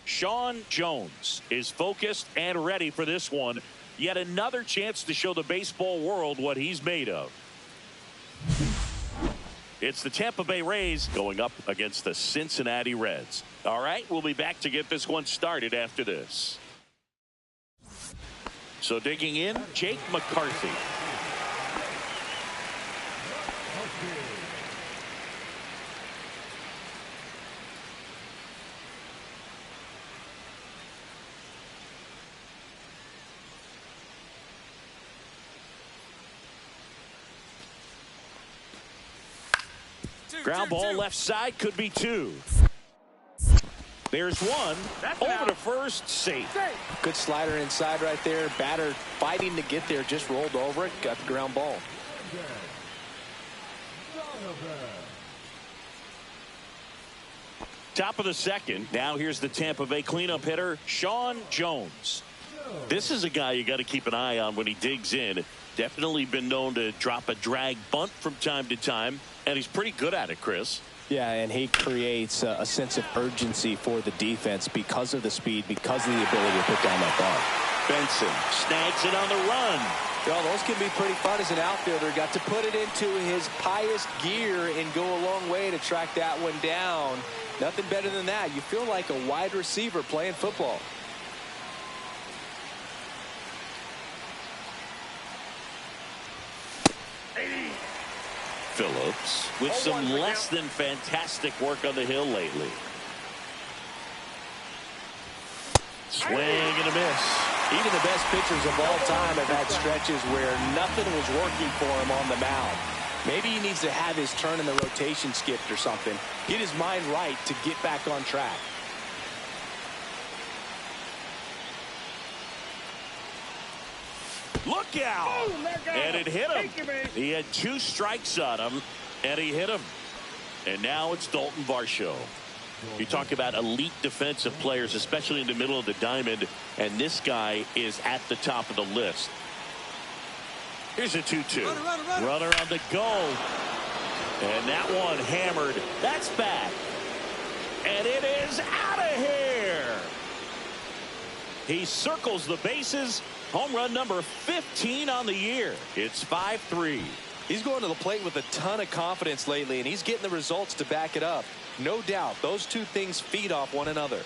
Sean Jones is focused and ready for this one. Yet another chance to show the baseball world what he's made of. It's the Tampa Bay Rays going up against the Cincinnati Reds. All right, we'll be back to get this one started after this. So digging in, Jake McCarthy. Ground ball left side, could be two. There's one. Over to first, safe. Good slider inside right there. Batter fighting to get there, just rolled over it, got the ground ball. Top of the second. Now here's the Tampa Bay cleanup hitter, Sean Jones. This is a guy you got to keep an eye on when he digs in. Definitely been known to drop a drag bunt from time to time, and he's pretty good at it, Chris. Yeah, and he creates a sense of urgency for the defense because of the speed, because of the ability to put down that ball. Benson snags it on the run. Well, those can be pretty fun as an outfielder. Got to put it into his highest gear and go a long way to track that one down. Nothing better than that. You feel like a wide receiver playing football. Phillips with some less than fantastic work on the hill lately. Swing and a miss. Even the best pitchers of all time have had stretches where nothing was working for him on the mound. Maybe he needs to have his turn in the rotation skipped or something. Get his mind right to get back on track. Look out! And it hit him. He had 2 strikes on him, and he hit him. And now it's Dalton Varsho. You talk about elite defensive players, especially in the middle of the diamond, and this guy is at the top of the list. Here's a 2-2. Runner on the go. And that one hammered. That's back. And it is out of here. He circles the bases. Home run number 15 on the year. It's 5-3. He's going to the plate with a ton of confidence lately, and he's getting the results to back it up. No doubt, those two things feed off one another.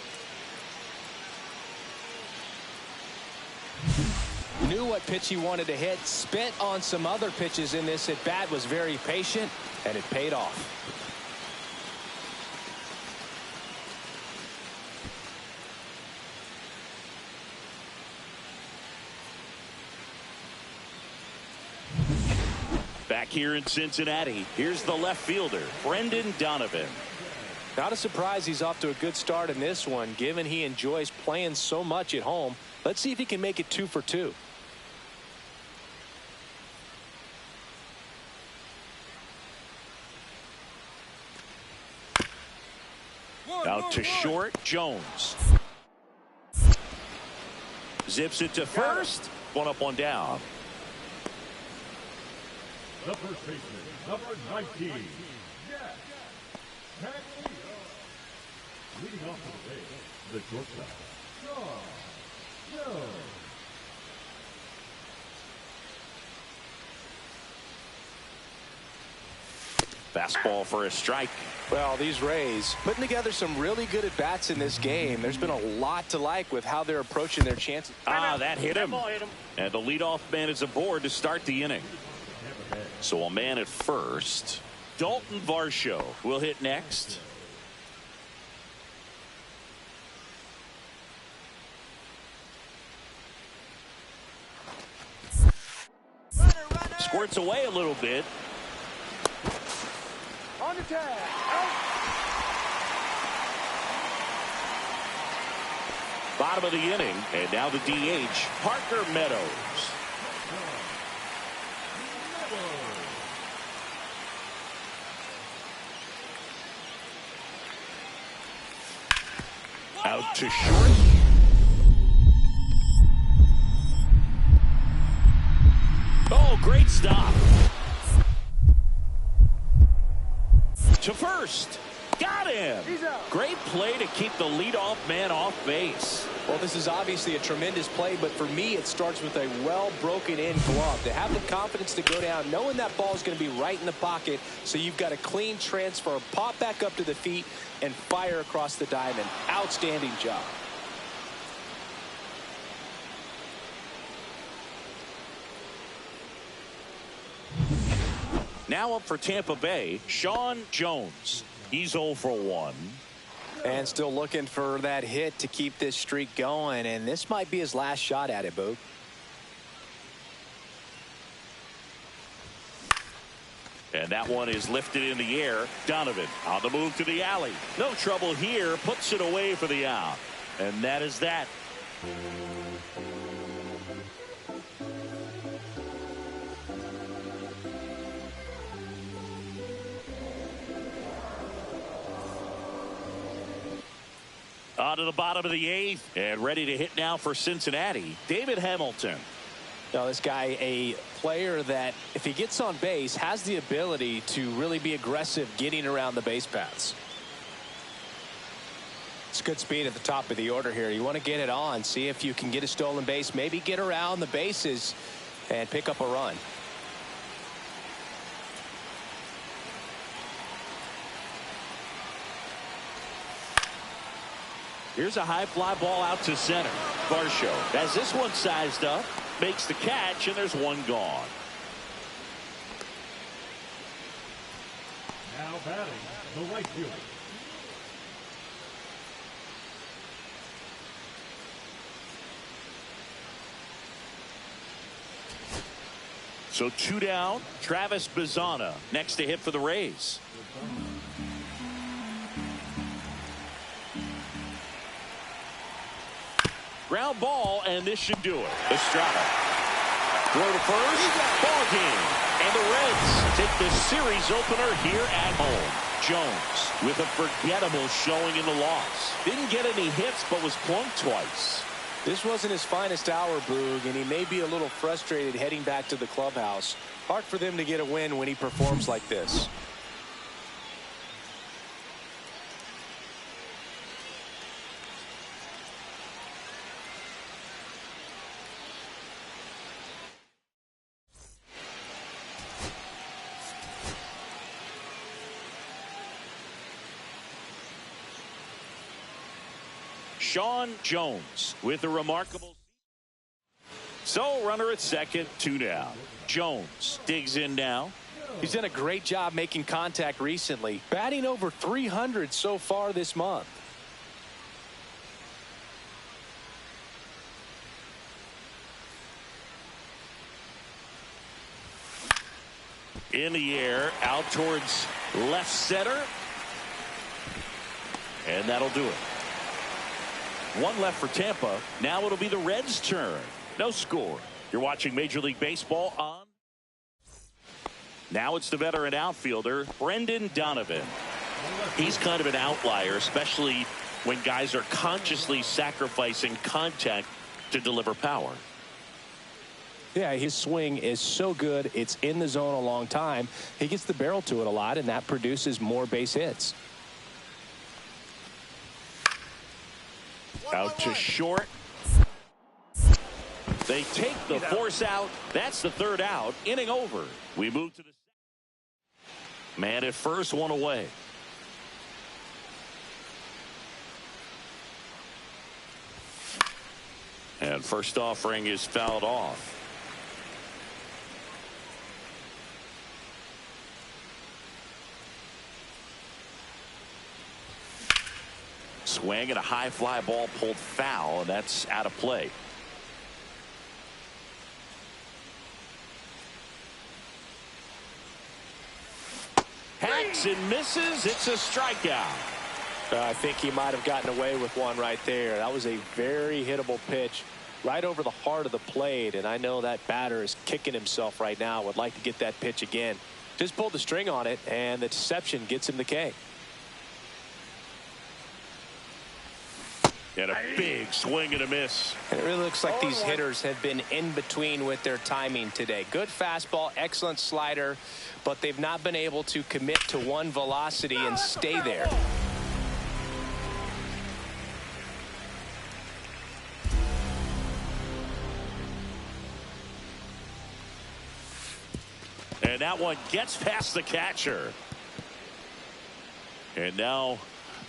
Knew what pitch he wanted to hit, spent on some other pitches in this at bat, was very patient, and it paid off. Back here in Cincinnati, here's the left fielder, Brendan Donovan. Not a surprise he's off to a good start in this one, given he enjoys playing so much at home. Let's see if he can make it 2 for 2. Out to short, Jones. Zips it to first. One up, one down. The first baseman, number 19, Jack. Leading off to the base, the shortstop, Sean Jones. Fastball for a strike. Well, these Rays putting together some really good at-bats in this game. There's been a lot to like with how they're approaching their chances. That hit him. And the leadoff man is aboard to start the inning. So a man at first. Dalton Varsho will hit next. Squirts away a little bit. On the tag. Bottom of the inning, and now the DH, Parker Meadows. Out to short. Oh, great stop. To first. Got him. Great play to keep the leadoff man off base. Well, this is obviously a tremendous play, but for me, it starts with a well-broken-in glove. To have the confidence to go down, knowing that ball is going to be right in the pocket, so you've got a clean transfer, pop back up to the feet, and fire across the diamond. Outstanding job. Now up for Tampa Bay, Sean Jones. He's 0 for 1. And still looking for that hit to keep this streak going, and this might be his last shot at it, Boog. And that one is lifted in the air. Donovan on the move to the alley. No trouble here. Puts it away for the out. And that is that. On to the bottom of the 8th, and ready to hit now for Cincinnati, David Hamilton. Now, this guy, a player that, if he gets on base, has the ability to really be aggressive getting around the base paths. It's good speed at the top of the order here. You want to get it on, see if you can get a stolen base, maybe get around the bases and pick up a run. Here's a high fly ball out to center. Varsho has this one sized up, makes the catch, and there's one gone. Now batting, the right fielder. So 2 down. Travis Bazzana next to hit for the Rays. Ground ball, and this should do it. Estrada. Throw to first. Ball game. And the Reds take the series opener here at home. Jones with a forgettable showing in the loss. Didn't get any hits, but was plunked twice. This wasn't his finest hour, Boog, and he may be a little frustrated heading back to the clubhouse. Hard for them to get a win when he performs like this. Sean Jones with a remarkable. So runner at second, 2 down. Jones digs in now. He's done a great job making contact recently, batting over 300 so far this month. In the air, out towards left center. And that'll do it. 1 left for Tampa. Now it'll be the Reds' turn. No score. You're watching Major League Baseball on. Now it's the veteran outfielder, Brendan Donovan. He's kind of an outlier, especially when guys are consciously sacrificing contact to deliver power. Yeah, his swing is so good. It's in the zone a long time. He gets the barrel to it a lot, and that produces more base hits. Out to short. They take the force out. That's the 3rd out. Inning over. We move to the man at first, 1 away. And first offering is fouled off. Swing and a high fly ball pulled foul, and that's out of play. Hacks and misses. It's a strikeout. I think he might have gotten away with one right there. That was a very hittable pitch right over the heart of the plate, and I know that batter is kicking himself right now. Would like to get that pitch again. Just pulled the string on it, and the deception gets him the K. And a big swing and a miss. It really looks like these hitters have been in between with their timing today. Good fastball, excellent slider, but they've not been able to commit to one velocity and stay there. And that one gets past the catcher. And now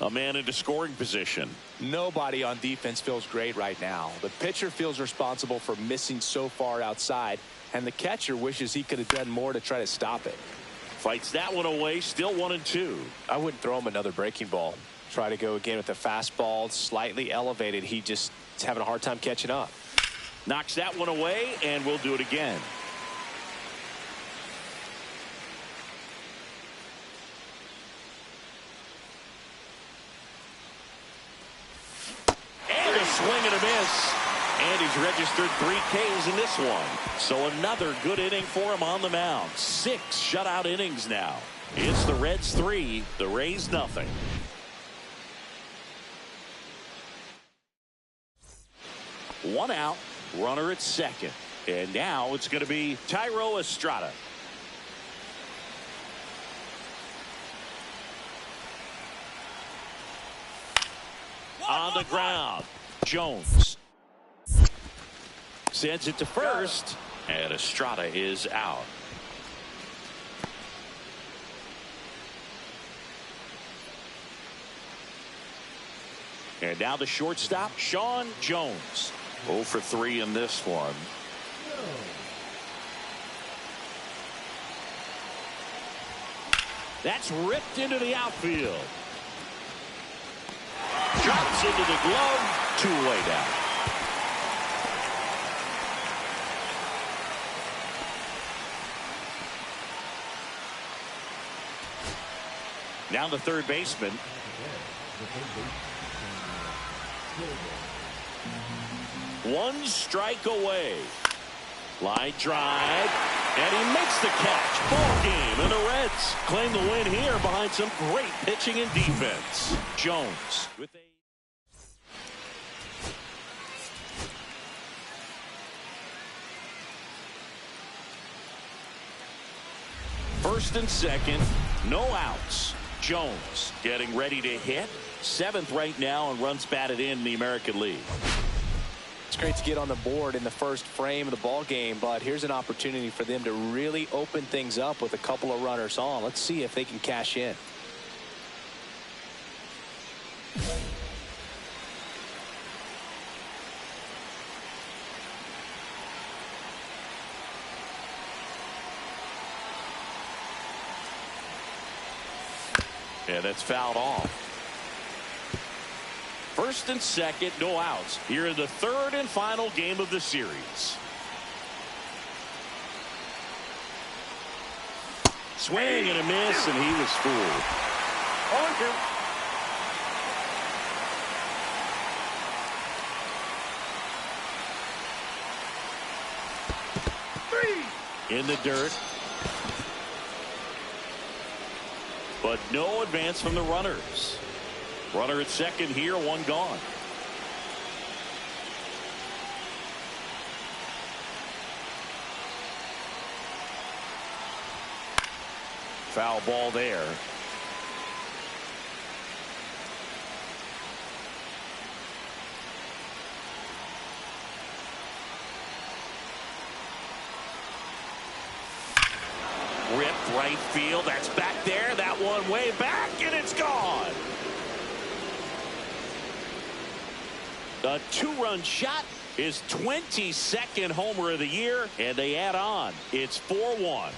a man into scoring position. Nobody on defense feels great right now. The pitcher feels responsible for missing so far outside, and the catcher wishes he could have done more to try to stop it. Fights that one away, still 1-2. I wouldn't throw him another breaking ball. Try to go again with the fastball, slightly elevated. He just is having a hard time catching up. Knocks that one away, and we'll do it again. Swing and a miss. And he's registered 3 Ks in this one. So another good inning for him on the mound. 6 shutout innings now. It's the Reds 3, the Rays nothing. One out, runner at second. And now it's going to be Thairo Estrada. On the ground. Jones sends it to first, and Estrada is out. And now the shortstop, Sean Jones. 0 for 3 in this one. That's ripped into the outfield. Drops into the glove. 2-way down. Now the third baseman. One strike away. Line drive. And he makes the catch. Ball game. And the Reds claim the win here behind some great pitching and defense. Jones with a first and second, no outs. Jones getting ready to hit. 7th right now and runs batted in the American League. It's great to get on the board in the first frame of the ball game, but here's an opportunity for them to really open things up with a couple of runners on. Let's see if they can cash in. And that's fouled off. First and second, no outs. Here in the third and final game of the series. Swing and a miss, and he was fooled. In the dirt. But no advance from the runners. Runner at second here, one gone. Foul ball there. Ripped right field. That's back there. That one way back, and it's gone. The 2-run shot, his 22nd homer of the year, and they add on. It's 4-1.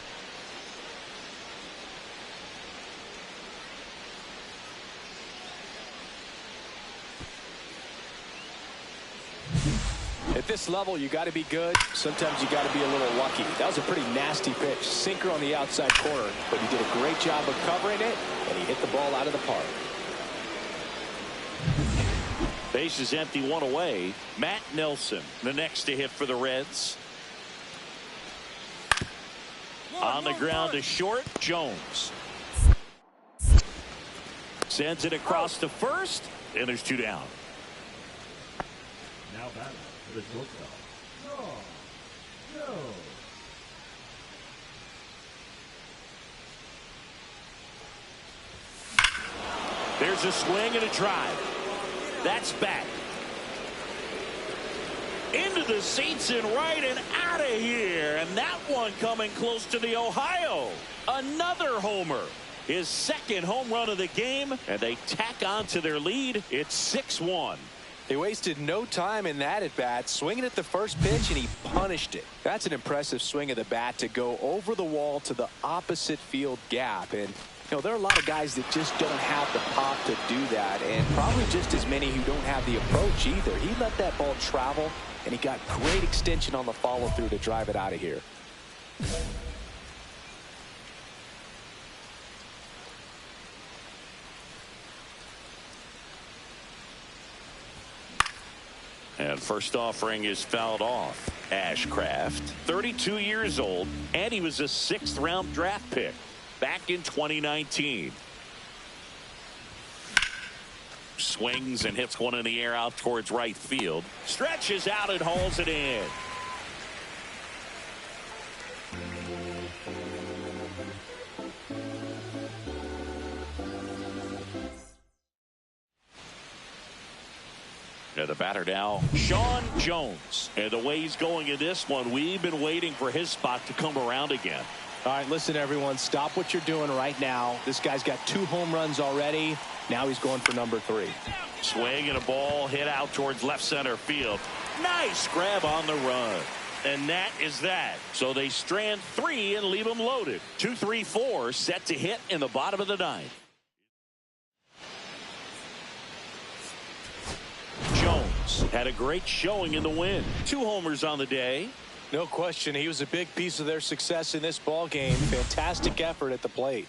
At this level, you got to be good. Sometimes you got to be a little lucky. That was a pretty nasty pitch. Sinker on the outside corner, but he did a great job of covering it, and he hit the ball out of the park. Base is empty, one away. Matt Nelson, the next to hit for the Reds. On the ground to short, Jones. Sends it across to first, and there's 2 down. Now batting, the shortstop, John Jones. There's a swing and a drive. That's back. Into the seats and right and out of here. And that one coming close to the Ohio. Another homer. His second home run of the game. And they tack on to their lead. It's 6-1. They wasted no time in that at bat, swinging at the first pitch, and he punished it. That's an impressive swing of the bat to go over the wall to the opposite field gap. And you know, there are a lot of guys that just don't have the pop to do that, and probably just as many who don't have the approach either. He let that ball travel, and he got great extension on the follow-through to drive it out of here. And first offering is fouled off. Ashcraft, 32 years old, and he was a 6th-round draft pick back in 2019. Swings and hits one in the air out towards right field. Stretches out and hauls it in. And the batter now, Sean Jones. And the way he's going in this one, we've been waiting for his spot to come around again. All right, listen, everyone, stop what you're doing right now. This guy's got 2 home runs already. Now he's going for number 3. Swing and a ball hit out towards left center field. Nice grab on the run. And that is that. So they strand 3 and leave them loaded. 2-3-4 set to hit in the bottom of the 9th. Jones had a great showing in the win. 2 homers on the day. No question, he was a big piece of their success in this ball game. Fantastic effort at the plate.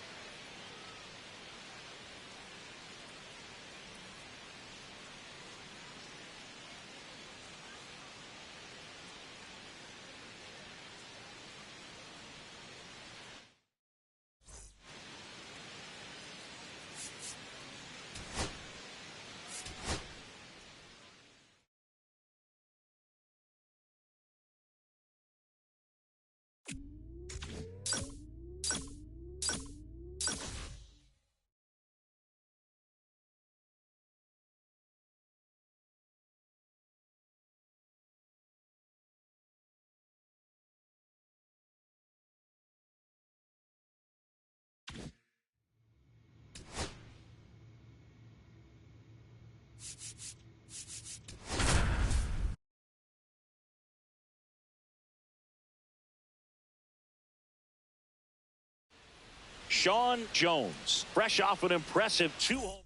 Sean Jones, fresh off an impressive 2 homers.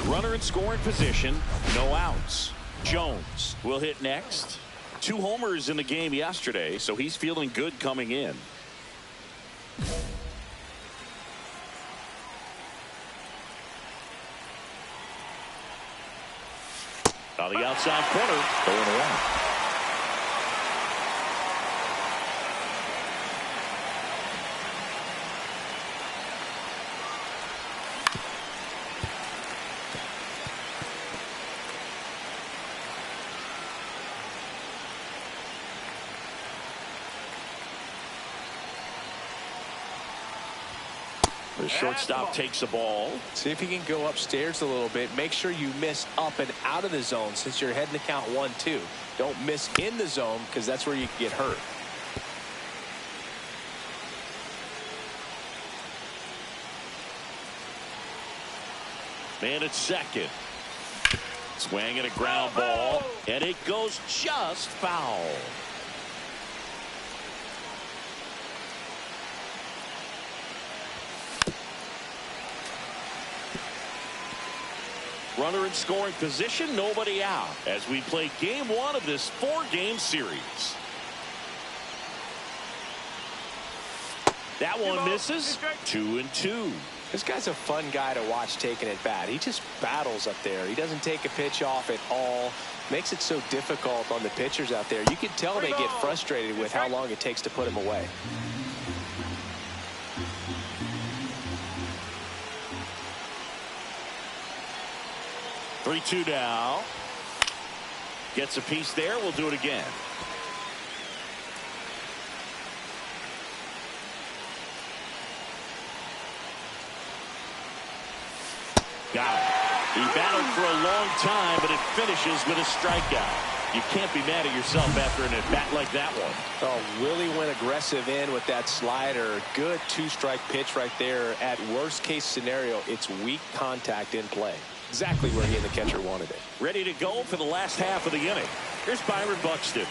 Runner in scoring position, no outs. Jones will hit next. 2 homers in the game yesterday, so he's feeling good coming in. On the outside corner, going around. The shortstop takes the ball. See if you can go upstairs a little bit. Make sure you miss up and out of the zone since you're heading to count 1-2. Don't miss in the zone because that's where you can get hurt. Man at second. Swing and a ground ball, and it goes just foul. Runner in scoring position, nobody out as we play game 1 of this 4-game series. That one misses. 2-2. This guy's a fun guy to watch taking at bat. He just battles up there. He doesn't take a pitch off at all. Makes it so difficult on the pitchers out there. You can tell they get frustrated with how long it takes to put him away. Three-two now. Gets a piece there. We'll do it again. Got it. He battled for a long time, but it finishes with a strikeout. You can't be mad at yourself after an at-bat like that one. Oh, really went aggressive in with that slider. Good two-strike pitch right there. At worst-case scenario, it's weak contact in play. Exactly where he and the catcher wanted it. Ready to go for the last half of the inning. Here's Byron Buxton.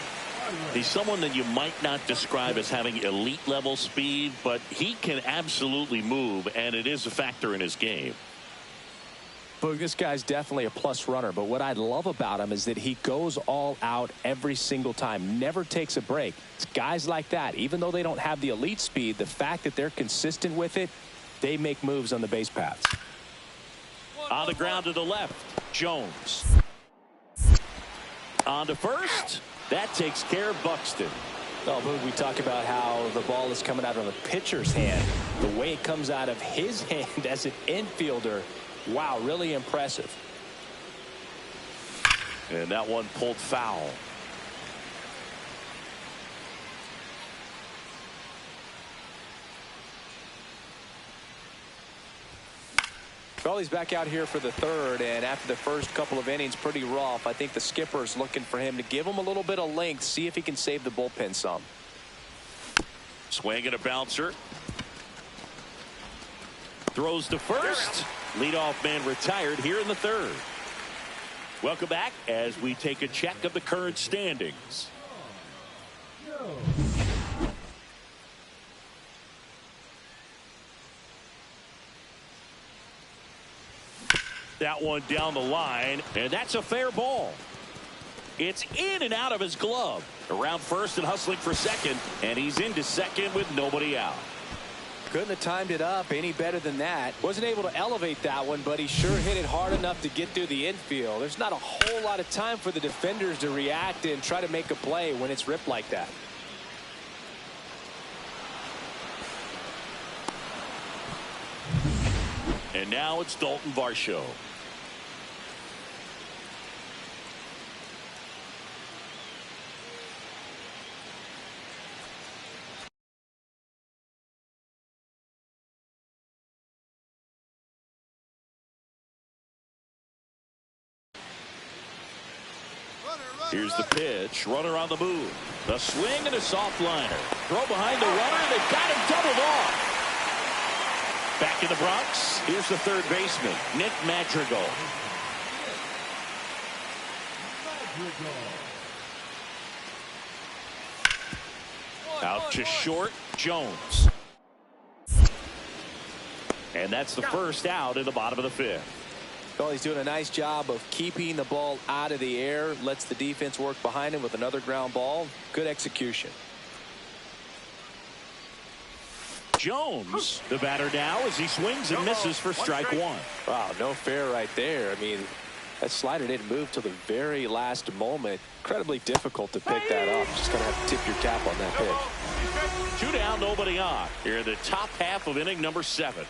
He's someone that you might not describe as having elite-level speed, but he can absolutely move, and it is a factor in his game. But this guy's definitely a plus runner, but what I love about him is that he goes all out every single time, never takes a break. It's guys like that, even though they don't have the elite speed, the fact that they're consistent with it, they make moves on the base paths. On the ground to the left, Jones. On to first. That takes care of Buxton. Oh, but we talk about how the ball is coming out of the pitcher's hand. The way it comes out of his hand as an infielder, wow, really impressive. And that one pulled foul. Well, he's back out here for the third, and after the first couple of innings, pretty rough. I think the skipper is looking for him to give him a little bit of length, see if he can save the bullpen some. Swing and a bouncer. Throws to first. Leadoff man retired here in the third. Welcome back as we take a check of the current standings. That one down the line, and that's a fair ball. It's in and out of his glove. Around first and hustling for second, and he's into second with nobody out. Couldn't have timed it up any better than that. Wasn't able to elevate that one, but he sure hit it hard enough to get through the infield. There's not a whole lot of time for the defenders to react and try to make a play when it's ripped like that. And now it's Dalton Varsho. Here's the pitch. Runner on the move. The swing and a soft liner. Throw behind the runner. They've got him doubled off. Back in the Bronx. Here's the third baseman, Nick Madrigal. Out to short, Jones. And that's the first out in the bottom of the fifth. Well, he's doing a nice job of keeping the ball out of the air. Lets the defense work behind him with another ground ball. Good execution. Jones, the batter now, as he swings and misses for strike one. Wow, no fair right there. I mean, that slider didn't move till the very last moment. Incredibly difficult to pick that up. Just going to have to tip your cap on that pitch. 2 down, nobody on. Here in the top half of inning number 7.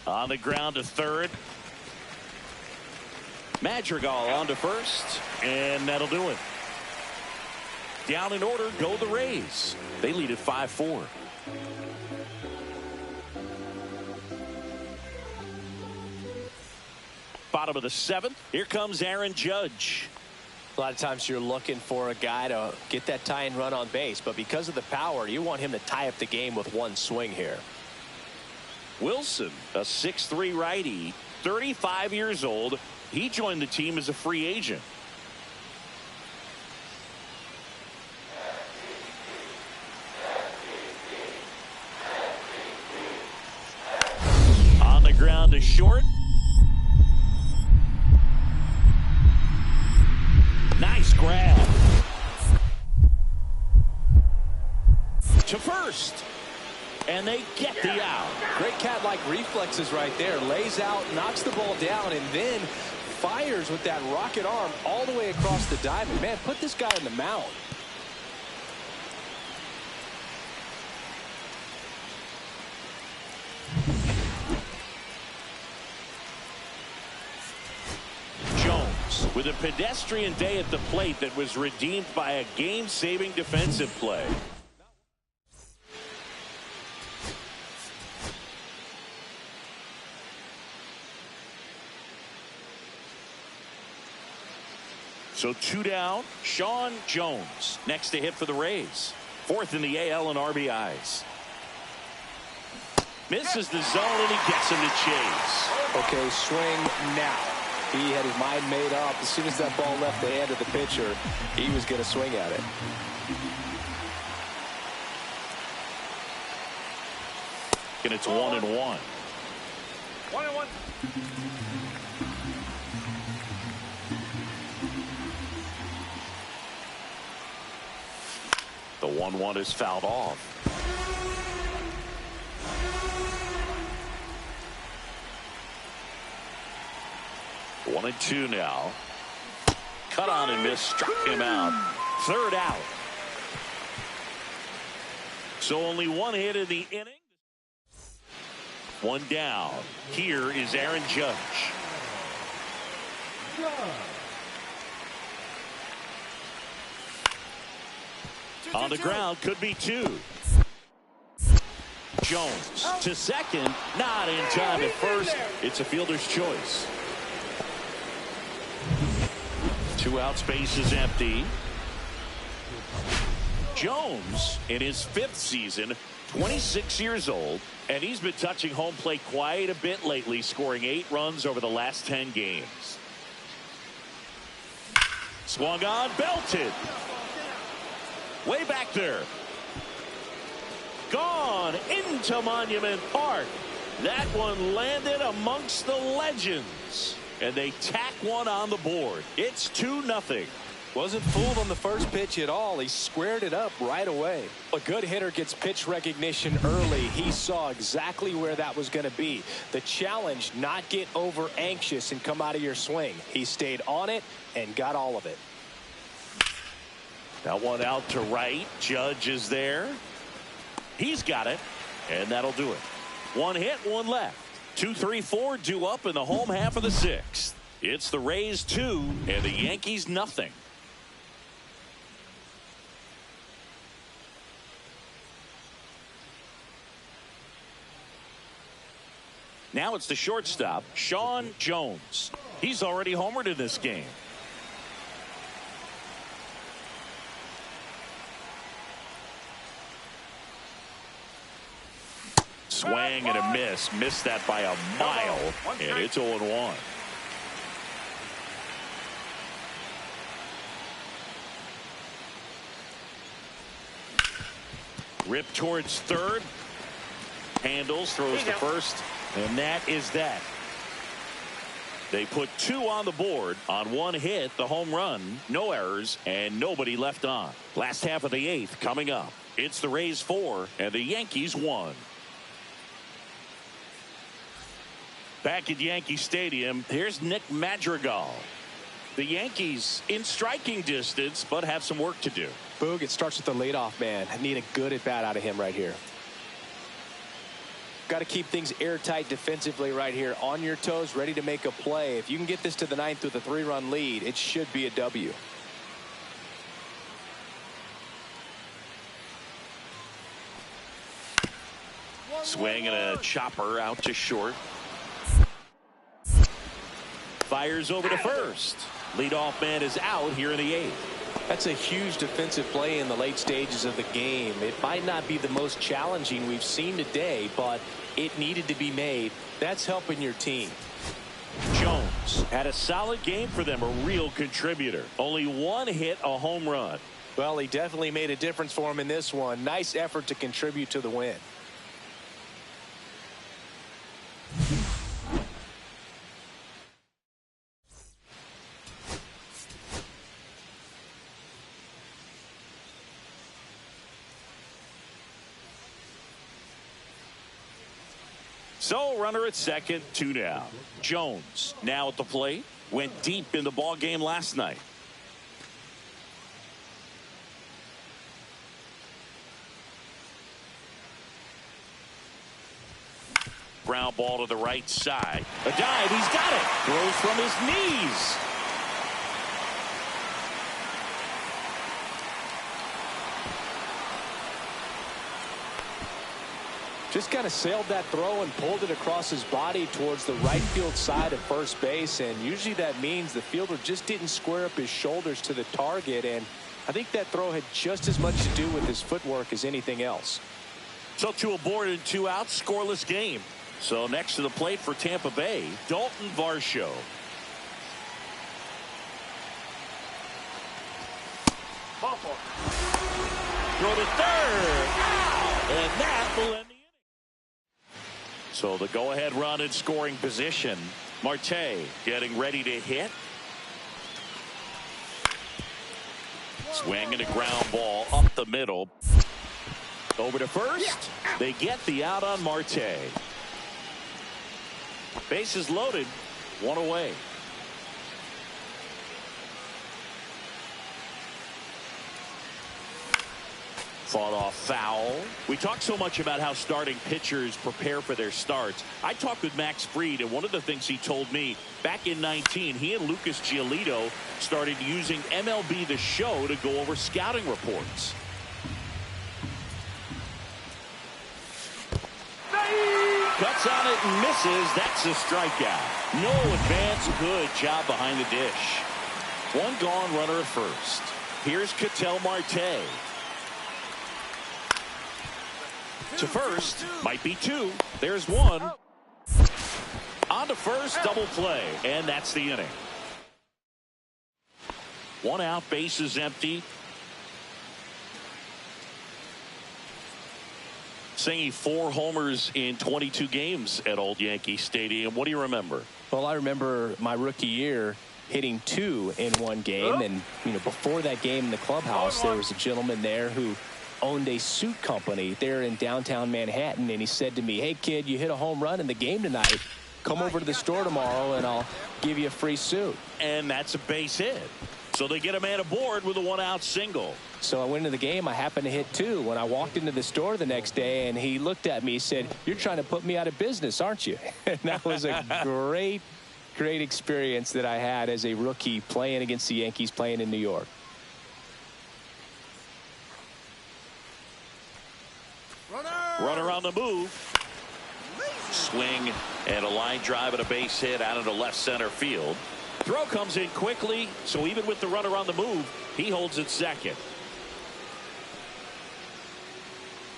On the ground to third. Madrigal on to first, and that'll do it. Down in order go the Rays. They lead at 5-4. Bottom of the 7th. Here comes Aaron Judge. A lot of times you're looking for a guy to get that tying run on base, but because of the power, you want him to tie up the game with one swing here. Wilson, a 6'3" righty, 35 years old. He joined the team as a free agent. On the ground to short. Nice grab. To first. And they get the out. Great cat-like reflexes right there. Lays out, knocks the ball down, and then fires with that rocket arm all the way across the diamond. Man, put this guy in the mound. with a pedestrian day at the plate that was redeemed by a game-saving defensive play. So 2 down. Sean Jones next to hit for the Rays. 4th in the AL in RBIs. Misses the zone and he gets him to chase. Okay, swing now. He had his mind made up. As soon as that ball left the hand of the pitcher, he was going to swing at it. And it's 1-1. 1-1. The 1-1 is fouled off. One and two now. Cut on and miss, struck him out. 3rd out. So only 1 hit in the inning. 1 down. Here is Aaron Judge. On the ground, could be 2. Jones to second, not in time at first. It's a fielder's choice. 2 out, space is empty. Jones in his 5th season, 26 years old, and he's been touching home plate quite a bit lately, scoring 8 runs over the last 10 games. Swung on, belted. Way back there. Gone into Monument Park. That one landed amongst the legends. And they tack one on the board. It's 2-0. Wasn't fooled on the first pitch at all. He squared it up right away. A good hitter gets pitch recognition early. He saw exactly where that was going to be. The challenge, not get over anxious and come out of your swing. He stayed on it and got all of it. That one out to right. Judge is there. He's got it. And that'll do it. 1 hit, 1 left. 2, 3, 4 due up in the home half of the 6th. It's the Rays 2 and the Yankees nothing. Now it's the shortstop, Sean Jones. He's already homered in this game. Swing and a miss. Missed that by a mile. And it's 0-1. Rip towards third. Handles, throws to first. And that is that. They put 2 on the board on 1 hit, the home run, no errors, and nobody left on. Last half of the 8th coming up. It's the Rays 4 and the Yankees 1. Back at Yankee Stadium, here's Nick Madrigal. The Yankees in striking distance, but have some work to do. Boog, it starts with the leadoff man. I need a good at bat out of him right here. Got to keep things airtight defensively right here. On your toes, ready to make a play. If you can get this to the 9th with a 3-run lead, it should be a W. Swing and a chopper out to short. Fires over to first. Leadoff man is out here in the 8th. That's a huge defensive play in the late stages of the game. It might not be the most challenging we've seen today, but it needed to be made. That's helping your team. Jones had a solid game for them, a real contributor. Only 1 hit, a home run. Well, he definitely made a difference for him in this one. Nice effort to contribute to the win. So runner at second, 2 down. Jones now at the plate. Went deep in the ball game last night. Ground ball to the right side. A dive, he's got it. Throws from his knees. Just kind of sailed that throw and pulled it across his body towards the right field side of first base. And usually that means the fielder just didn't square up his shoulders to the target. And I think that throw had just as much to do with his footwork as anything else. So 2 aboard and 2 out, scoreless game. So next to the plate for Tampa Bay, Dalton Varsho. Throw to third. And that will end the inning. So the go-ahead run in scoring position. Marte getting ready to hit. Swing and a ground ball up the middle. Over to first. They get the out on Marte. Bases loaded. 1 away. Fought off foul. We talk so much about how starting pitchers prepare for their starts. I talked with Max Fried, and one of the things he told me back in 19, he and Lucas Giolito started using MLB The Show to go over scouting reports. Cuts on it and misses. That's a strikeout. No advance. Good job behind the dish. 1 gone, runner at first. Here's Ketel Marte. To first, might be 2. There's 1. On to first, double play, and that's the inning. 1 out, bases empty. Singing 4 homers in 22 games at Old Yankee Stadium. What do you remember? Well, I remember my rookie year hitting 2 in 1 game, and before that game in the clubhouse, there was a gentleman there who owned a suit company there in downtown Manhattan, and he said to me, "Hey kid, you hit a home run in the game tonight. Come over to the store tomorrow and I'll give you a free suit." And that's a base hit. So they get a man aboard with a 1-out single. So I went into the game. I happened to hit 2. When I walked into the store the next day, and he looked at me, he said, "You're trying to put me out of business, aren't you?" And that was a great experience that I had as a rookie playing against the Yankees, playing in New York. Runner on the move. Swing and a line drive and a base hit out into left center field. Throw comes in quickly, so even with the runner on the move, he holds it second.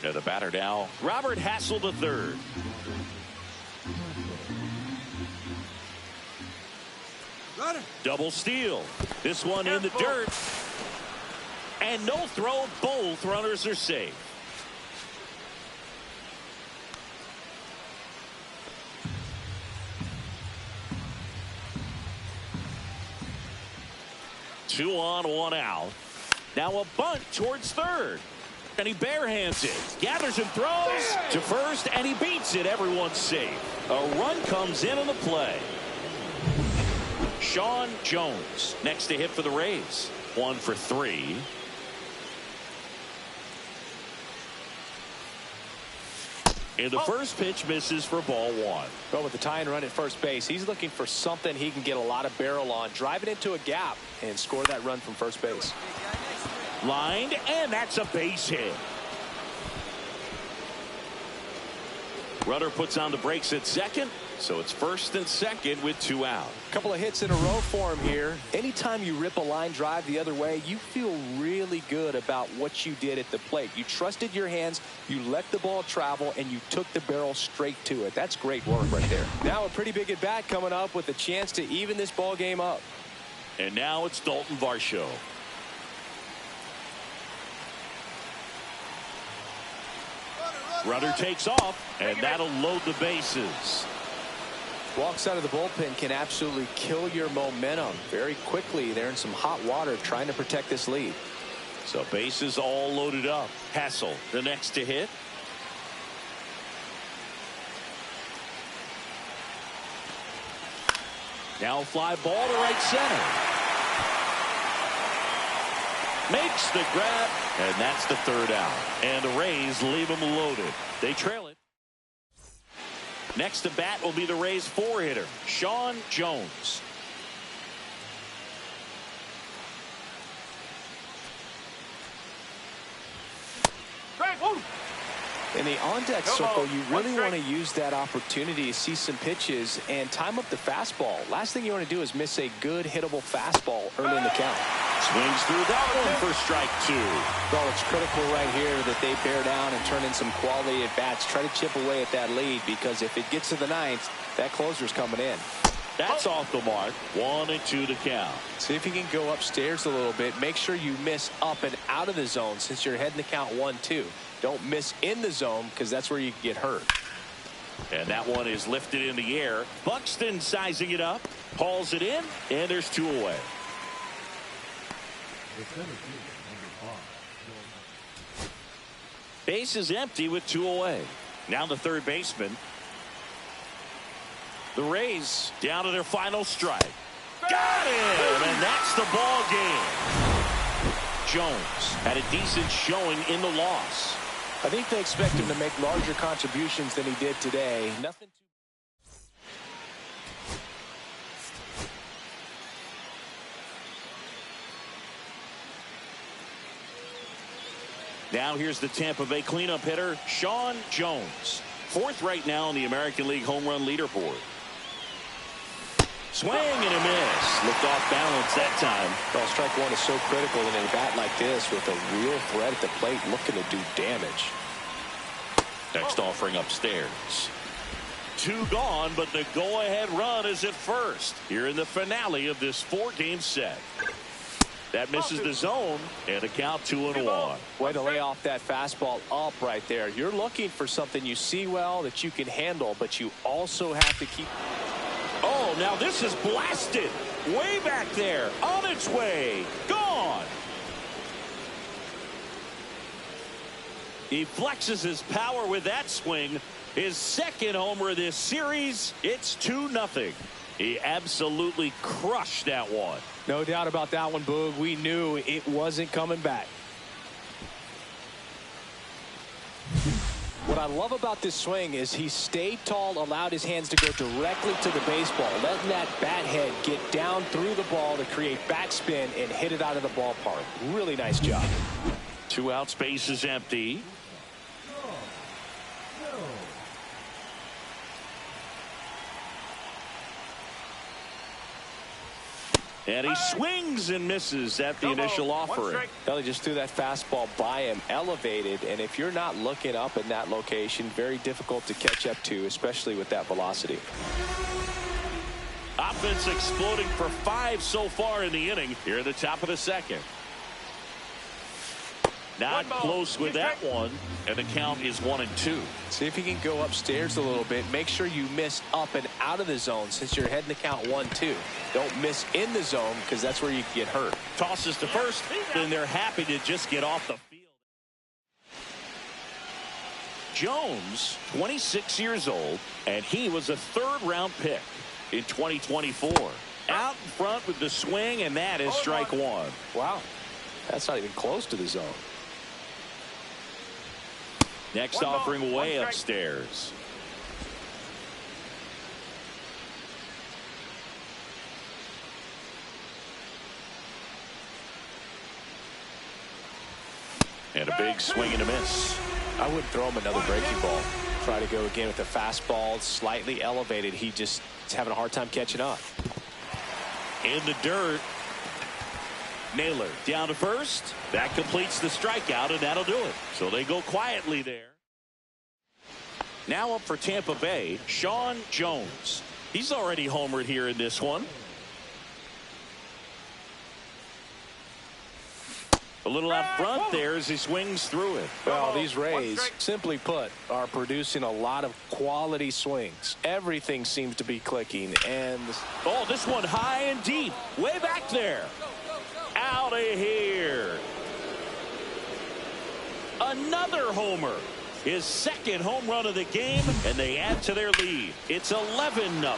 Now the batter now, Robert Hassel III. Double steal. This one in the dirt. And no throw. Both runners are safe. Two on, 1 out. Now a bunt towards third. And he barehands it. Gathers and throws to first, and he beats it. Everyone's safe. A run comes in on the play. Sean Jones next to hit for the Rays. 1 for 3. And the first pitch misses for ball 1. But with the tying run at first base, he's looking for something he can get a lot of barrel on. Drive it into a gap and score that run from first base. Lined, and that's a base hit. Runner puts on the brakes at second, so it's first and second with 2 out. Couple of hits in a row for him here. Anytime you rip a line drive the other way, you feel really good about what you did at the plate. You trusted your hands, you let the ball travel, and you took the barrel straight to it. That's great work right there. Now a pretty big at bat coming up with a chance to even this ball game up. And now it's Dalton Varsho. Runner takes off, and that'll load the bases. Walks out of the bullpen can absolutely kill your momentum very quickly. They're in some hot water trying to protect this lead. So bases all loaded up. Hassel, the next to hit. Now fly ball to right center. Makes the grab, and that's the 3rd out. And the Rays leave them loaded. They trail it. Next to bat will be the Rays 4-hitter, Sean Jones. In the on-deck circle, you really want to use that opportunity to see some pitches and time up the fastball. Last thing you want to do is miss a good hittable fastball early in the count. Swings through that one for strike 2. Well, it's critical right here that they bear down and turn in some quality at bats. Try to chip away at that lead, because if it gets to the ninth, that closer's coming in. That's off the mark. 1-2 to count. See if you can go upstairs a little bit. Make sure you miss up and out of the zone since you're heading to count 1-2. Don't miss in the zone, because that's where you can get hurt. And that one is lifted in the air. Buxton sizing it up, hauls it in, and there's 2 away. Base is empty with 2 away. Now the third baseman. The Rays down to their final strike. Got him, and that's the ball game. Jones had a decent showing in the loss. I think they expect him to make larger contributions than he did today. Nothing too. Now here's the Tampa Bay cleanup hitter, Sean Jones. 4th right now on the American League home run leaderboard. Swing and a miss. Looked off balance that time. Well, strike 1 is so critical in a bat like this with a real threat at the plate looking to do damage. Next offering upstairs. 2 gone, but the go-ahead run is at first here in the finale of this 4-game set. That misses the zone, and a count 2-1. Way to lay off that fastball up right there. You're looking for something you see well that you can handle, but you also have to keep. Oh, now this is blasted. Way back there. On its way. Gone. He flexes his power with that swing. His 2nd homer of this series. It's 2-0. He absolutely crushed that one. No doubt about that one, Boog. We knew it wasn't coming back. What I love about this swing is he stayed tall, allowed his hands to go directly to the baseball, letting that bat head get down through the ball to create backspin and hit it out of the ballpark. Really nice job. 2 out, space is empty. And he swings and misses at the initial offering. Well, he just threw that fastball by him, elevated, and if you're not looking up in that location, very difficult to catch up to, especially with that velocity. Offense exploding for 5 so far in the inning here at the top of the 2nd. Not close with that one, and the count is 1-2. See if you can go upstairs a little bit. Make sure you miss up and out of the zone since you're heading to count 1-2. Don't miss in the zone, because that's where you can get hurt. Tosses to first, and they're happy to just get off the field. Jones, 26 years old, and he was a 3rd-round pick in 2024. Out in front with the swing, and that is strike 1. Wow, that's not even close to the zone. Next offering way upstairs. And a big swing and a miss. I wouldn't throw him another breaking ball. Try to go again with the fastball, slightly elevated. He just is having a hard time catching up. In the dirt. Naylor down to first. That completes the strikeout, and that'll do it. So they go quietly there. Now up for Tampa Bay, Sean Jones. He's already homered here in this one. A little out front there as he swings through it. Well, these Rays, simply put, are producing a lot of quality swings. Everything seems to be clicking, and oh, this one high and deep, way back there. Out of here. Another homer. His 2nd home run of the game, and they add to their lead. It's 11-0.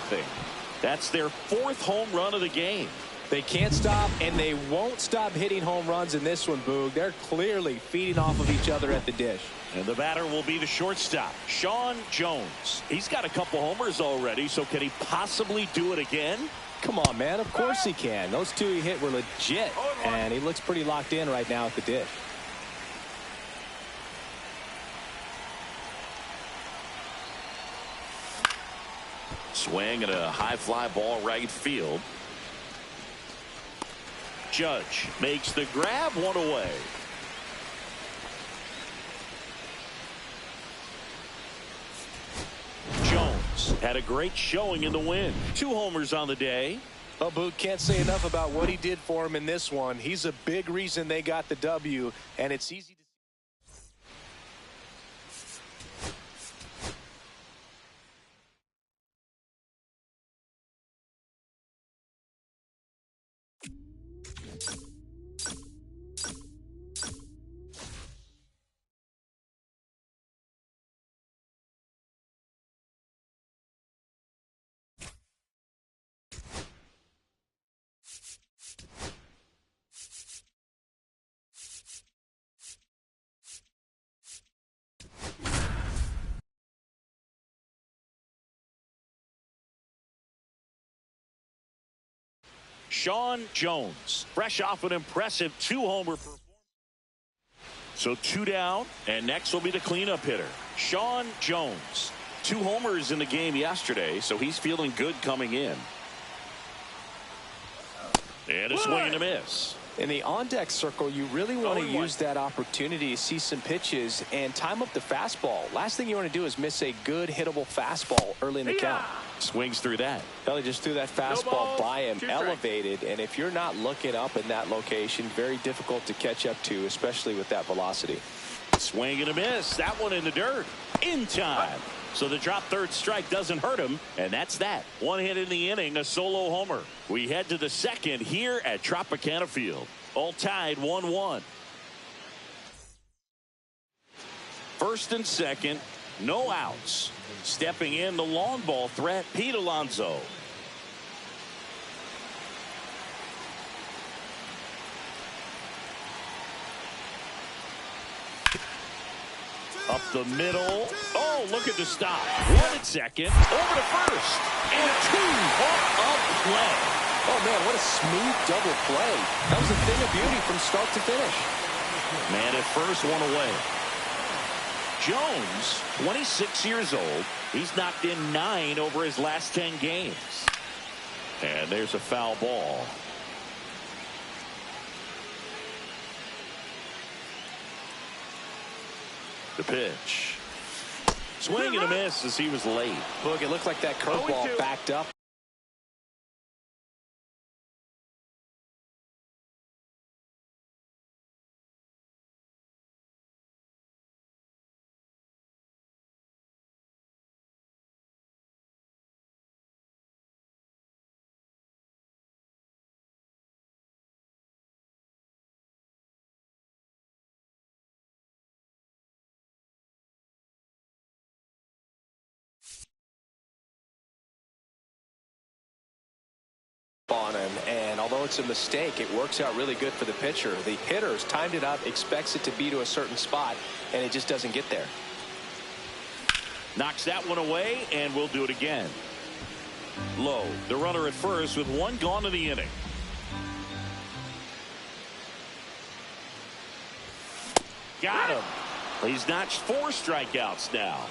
That's their 4th home run of the game. They can't stop, and they won't stop hitting home runs in this one, Boog. They're clearly feeding off of each other at the dish. And the batter will be the shortstop, Sean Jones. He's got a couple homers already, so can he possibly do it again? Come on, man. Of course he can. Those 2 he hit were legit, and he looks pretty locked in right now at the dish. Swing and a high fly ball right field. Judge makes the grab, one away. Jones had a great showing in the win. 2 homers on the day. Well, Boot, can't say enough about what he did for him in this one. He's a big reason they got the W, and it's easy to Sean Jones, fresh off an impressive 2-homer performance. So 2 down, and next will be the cleanup hitter, Sean Jones. 2 homers in the game yesterday, so he's feeling good coming in. And a swing and a miss. In the on-deck circle, you really want to use that opportunity to see some pitches and time up the fastball. Last thing you want to do is miss a good hittable fastball early in the count. Swings through that. Well, he just threw that fastball by him, elevated, and if you're not looking up in that location, very difficult to catch up to, especially with that velocity. Swing and a miss. That one in the dirt. In time. So the drop third strike doesn't hurt him, and that's that. 1 hit in the inning, a solo homer. We head to the second here at Tropicana Field. All tied 1-1. First and second, no outs. Stepping in the long ball threat, Pete Alonso. Up the middle. Oh, look at the stop. 1 at second. Over to first. And 2 off of play. Oh, man, what a smooth double play. That was a thing of beauty from start to finish. Man at first, 1 away. Jones, 26 years old. He's knocked in 9 over his last 10 games. And there's a foul ball. The pitch. Swing and a miss as he was late. Look, it looked like that curveball backed up. On him, and although it's a mistake, it works out really good for the pitcher. The hitter's timed it up, expects it to be to a certain spot, and it just doesn't get there. Knocks that one away, and we'll do it again. Low, the runner at first with 1 gone in the inning. Got him. He's notched 4 strikeouts now.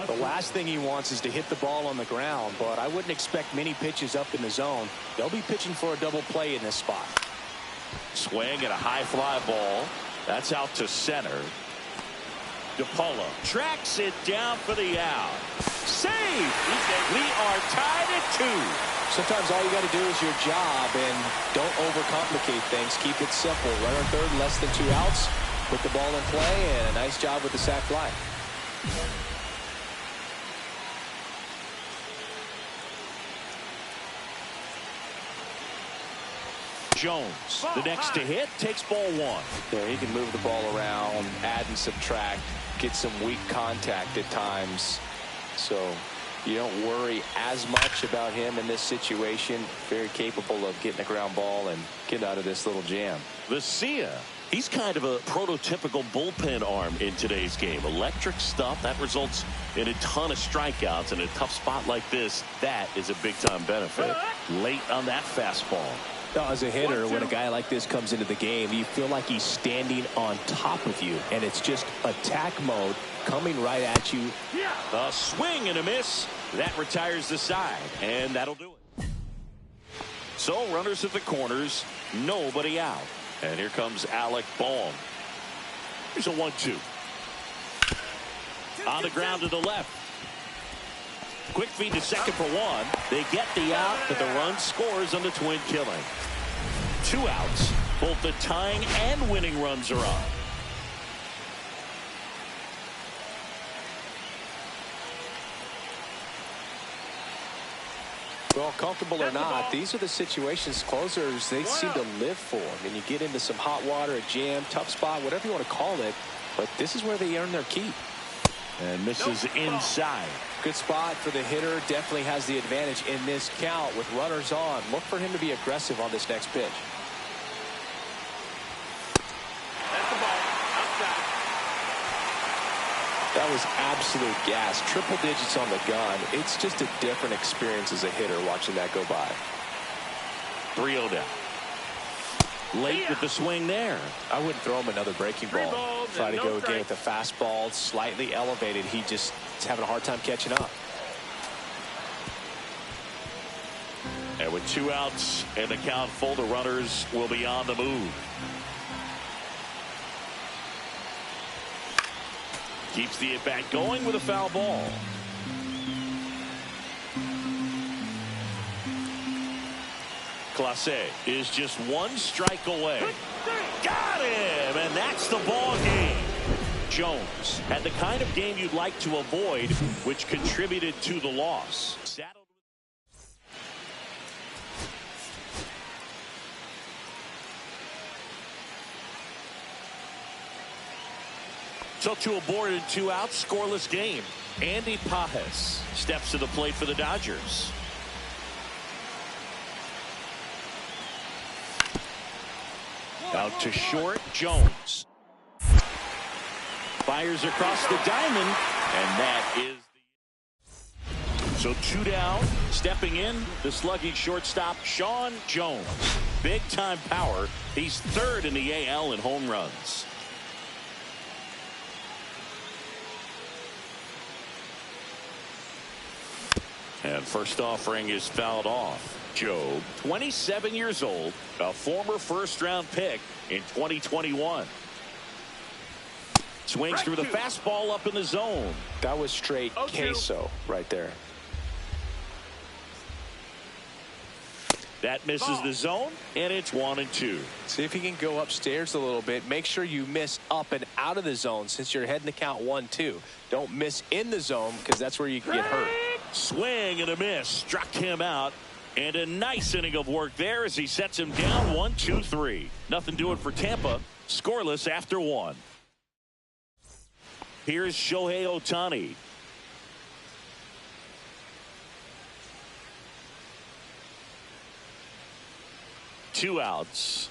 The last thing he wants is to hit the ball on the ground, but I wouldn't expect many pitches up in the zone. They'll be pitching for a double play in this spot. Swing and a high fly ball. That's out to center. DePaula tracks it down for the out. Save! We are tied at 2. Sometimes all you got to do is your job, and don't overcomplicate things. Keep it simple. Runner third, less than 2 outs. Put the ball in play, and a nice job with the sac fly. Jones, the next to hit, takes ball 1. There, he can move the ball around, add and subtract, get some weak contact at times. So you don't worry as much about him in this situation. Very capable of getting a ground ball and get out of this little jam. Vesia, he's kind of a prototypical bullpen arm in today's game. Electric stuff that results in a ton of strikeouts. In a tough spot like this, that is a big-time benefit. Late on that fastball. As a hitter, when a guy like this comes into the game, you feel like he's standing on top of you, and it's just attack mode coming right at you. A swing and a miss. That retires the side, and that'll do it. So runners at the corners, nobody out. And here comes Alec Bohm. Here's a 1-2. On the ground to the left. Quick feed to second for one. They get the out, but the run scores on the twin killing. 2 outs. Both the tying and winning runs are on. Well, comfortable or not, these are the situations closers they seem to live for. I mean, you get into some hot water, a jam, tough spot, whatever you want to call it, but this is where they earn their keep. And misses inside. Good spot for the hitter. Definitely has the advantage in this count with runners on. Look for him to be aggressive on this next pitch. That's the ball. Outside. That was absolute gas. Triple digits on the gun. It's just a different experience as a hitter watching that go by. 3-0 down. Late with the swing there. I wouldn't throw him another breaking ball. Try to go again with the fastball, slightly elevated. He just is having a hard time catching up. And with 2 outs and the count full, the runners will be on the move. Keeps the at-bat going with a foul ball. Clase is just 1 strike away. Got him, and that's the ball game. Jones had the kind of game you'd like to avoid, which contributed to the loss. So 2 aboard and 2 out, scoreless game. Andy Pajes steps to the plate for the Dodgers. Out to short, Jones. Fires across the diamond, and that is the... So 2 down, stepping in, the slugging shortstop, Sean Jones. Big-time power. He's 3rd in the AL in home runs. And first offering is fouled off. Job, 27 years old, a former first-round pick in 2021. Swings through the fastball up in the zone. That was straight queso right there. That misses the zone, and it's 1-2. See if he can go upstairs a little bit. Make sure you miss up and out of the zone since you're heading to count 1-2. Don't miss in the zone because that's where you can get hurt. Swing and a miss. Struck him out. And a nice inning of work there as he sets him down 1-2-3. Nothing doing for Tampa. Scoreless after 1. Here's Shohei Ohtani. Two outs.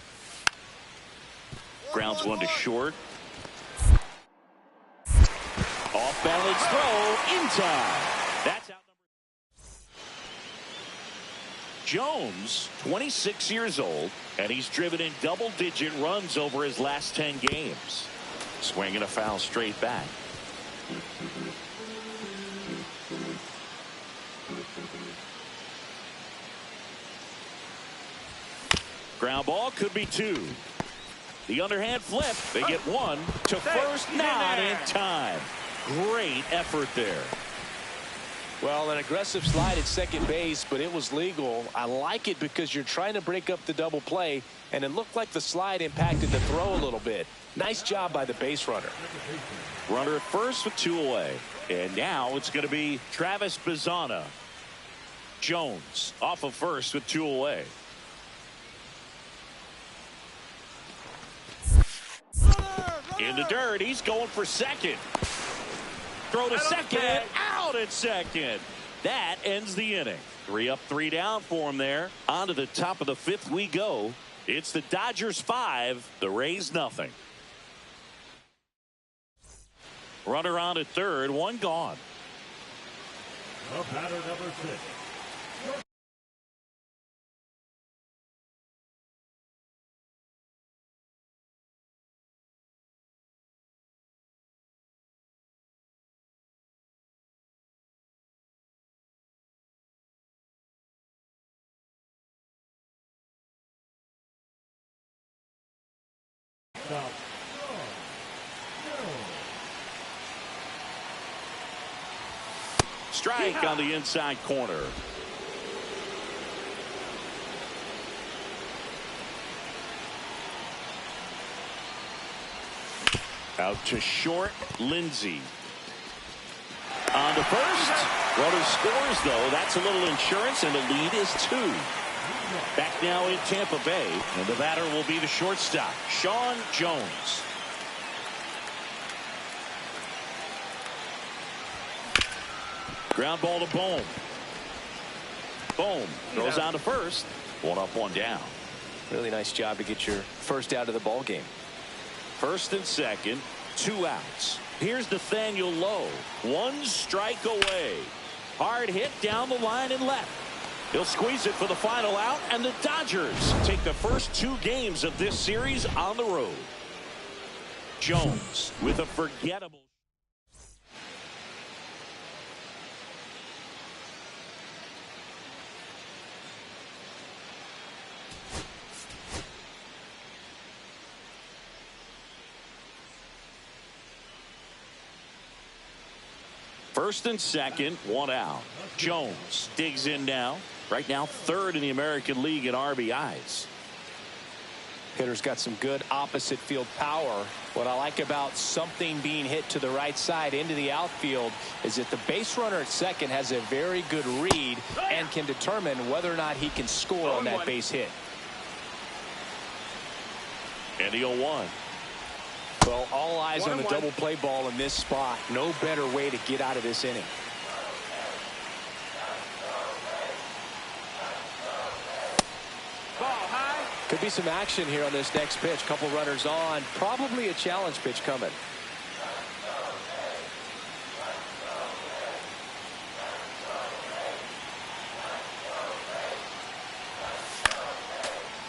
Grounds 1 to short. Off balance throw in time. That's out. Jones, 26 years old, and he's driven in double-digit runs over his last 10 games. Swinging a foul straight back. Ground ball could be 2. The underhand flip. They get 1 to first, not in time. Great effort there. Well, an aggressive slide at second base, but it was legal. I like it because you're trying to break up the double play, and it looked like the slide impacted the throw a little bit. Nice job by the base runner. Runner at first with 2 away. And now it's going to be Travis Bazzana. Jones off of first with 2 away. In the dirt, he's going for second. Throw to second, out at second. That ends the inning. 3 up, 3 down for him there. On to the top of the 5th we go. It's the Dodgers 5, the Rays nothing. Runner on at third, 1 gone. The batter number 6. Shortstop, Strike on the inside corner. Out to short, Lindsey. On to first. Runner scores, though. That's a little insurance, and the lead is 2. Back now in Tampa Bay, and the batter will be the shortstop, Sean Jones. Ground ball to Bohm. Bohm throws on to first. 1 up, 1 down. Really nice job to get your first out of the ball game. First and second, 2 outs. Here's Nathaniel Lowe. 1 strike away. Hard hit down the line and left. He'll squeeze it for the final out, and the Dodgers take the first 2 games of this series on the road. Jones with a forgettable. First and second, 1 out. Jones digs in now. Right now, 3rd in the American League in RBIs. Hitter's got some good opposite field power. What I like about something being hit to the right side into the outfield is that the base runner at second has a very good read and can determine whether or not he can score on that base hit. And the 0-1. Well, all eyes on the double play ball in this spot. No better way to get out of this inning. Ball high. Could be some action here on this next pitch. Couple runners on. Probably a challenge pitch coming.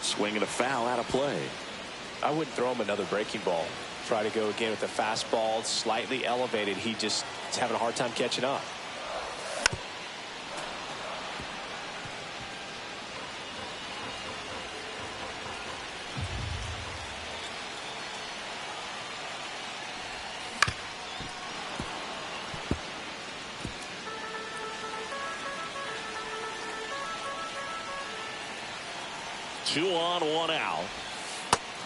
Swinging a foul out of play. I wouldn't throw him another breaking ball. Try to go again with the fastball, slightly elevated. He just is having a hard time catching up. Two on, 1 out.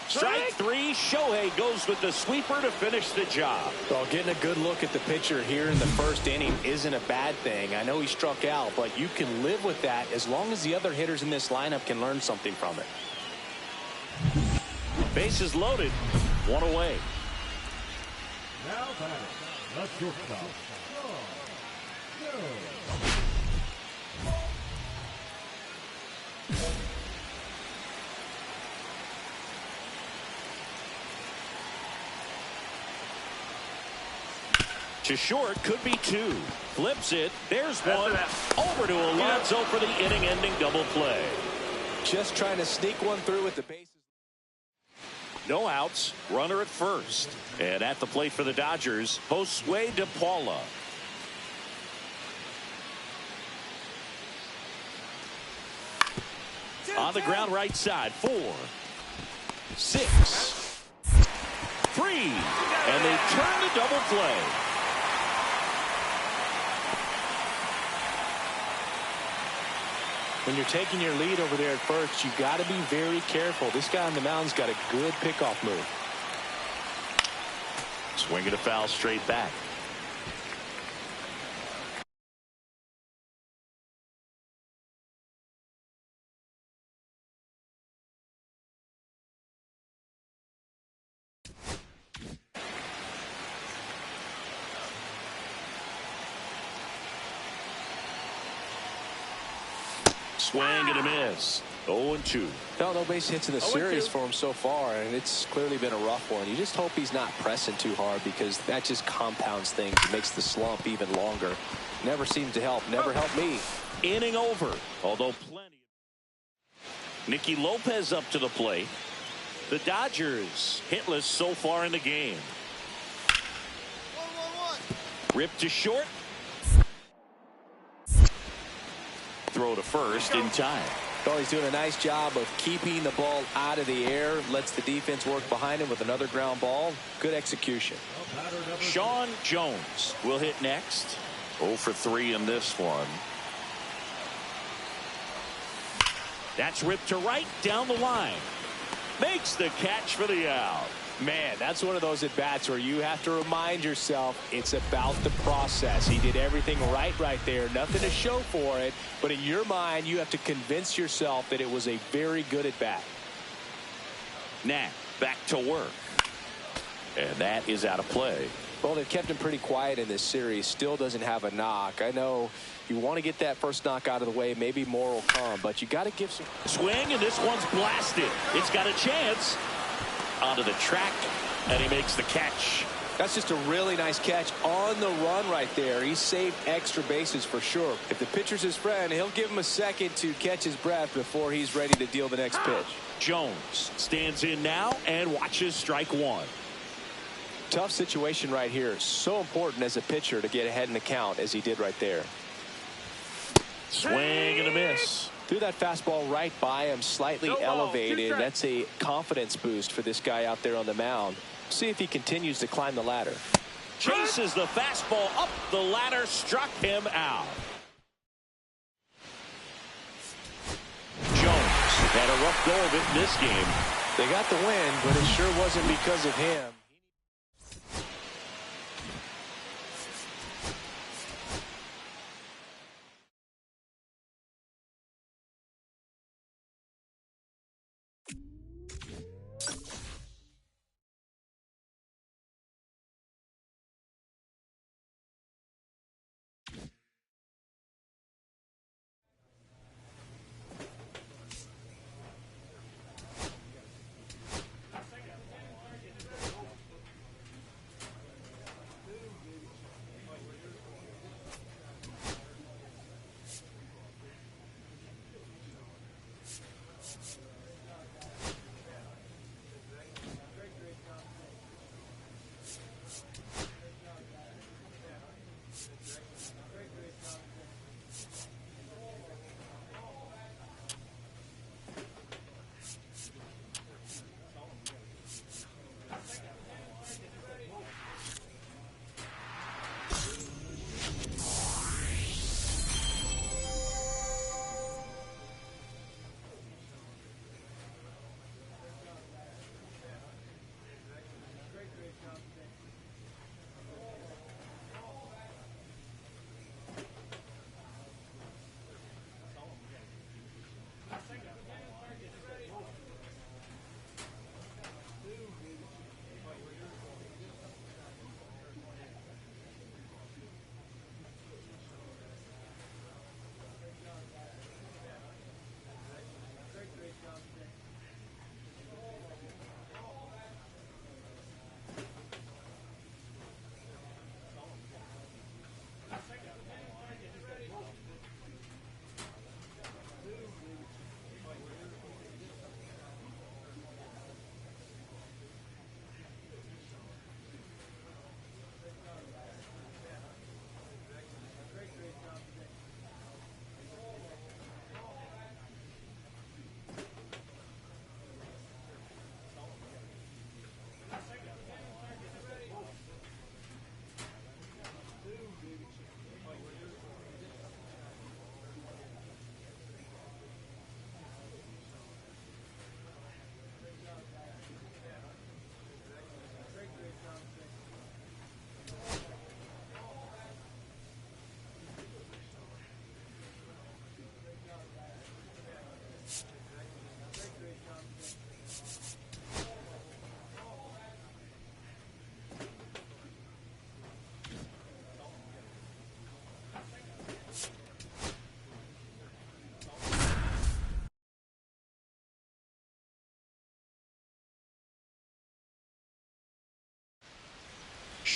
Strike 3. Shohei goes with the sweeper to finish the job. Well, getting a good look at the pitcher here in the first inning isn't a bad thing. I know he struck out, but you can live with that as long as the other hitters in this lineup can learn something from it. Bases loaded. 1 away. now batting, the shortstop, Jones. To short, could be 2. Flips it. There's 1. Over to Alonso for the inning-ending double play. Just trying to sneak one through with the bases. No outs. Runner at first. And at the plate for the Dodgers, Josue De Paula. On the ground right side. 4, 6, 3. And they turn the double play. When you're taking your lead over there at first, you got to be very careful. This guy on the mound's got a good pickoff move. Swinging a foul straight back. Swing and a miss. 0-2. No base hits in the series for him so far, and it's clearly been a rough one. You just hope he's not pressing too hard, because that just compounds things. It makes the slump even longer. Never seems to help. Never helped me. Inning over, although plenty. Nicky Lopez up to the plate. The Dodgers hitless so far in the game. 1-1-1. Ripped to short. Throw to first in time. Well, he's doing a nice job of keeping the ball out of the air. Lets the defense work behind him with another ground ball. Good execution. Sean Jones will hit next. 0 for 3 in this one. That's ripped to right down the line. Makes the catch for the out. Man, that's one of those at-bats where you have to remind yourself it's about the process. He did everything right there. Nothing to show for it. But in your mind, you have to convince yourself that it was a very good at-bat. Now, back to work. And that is out of play. Well, they've kept him pretty quiet in this series. Still doesn't have a knock. I know you want to get that first knock out of the way. Maybe more will come. But you got to give some... Swing, and this one's blasted. It's got a chance. Onto the track, and he makes the catch. That's just a really nice catch on the run right there. He saved extra bases for sure. If the pitcher's his friend, he'll give him a second to catch his breath before he's ready to deal the next pitch. Jones stands in now and watches strike one. Tough situation right here. So important as a pitcher to get ahead in the count as he did right there. Swing and a miss. Threw that fastball right by him, slightly elevated. That's a confidence boost for this guy out there on the mound. See if he continues to climb the ladder. Chases the fastball up the ladder, struck him out. Jones had a rough go of it in this game. They got the win, but it sure wasn't because of him.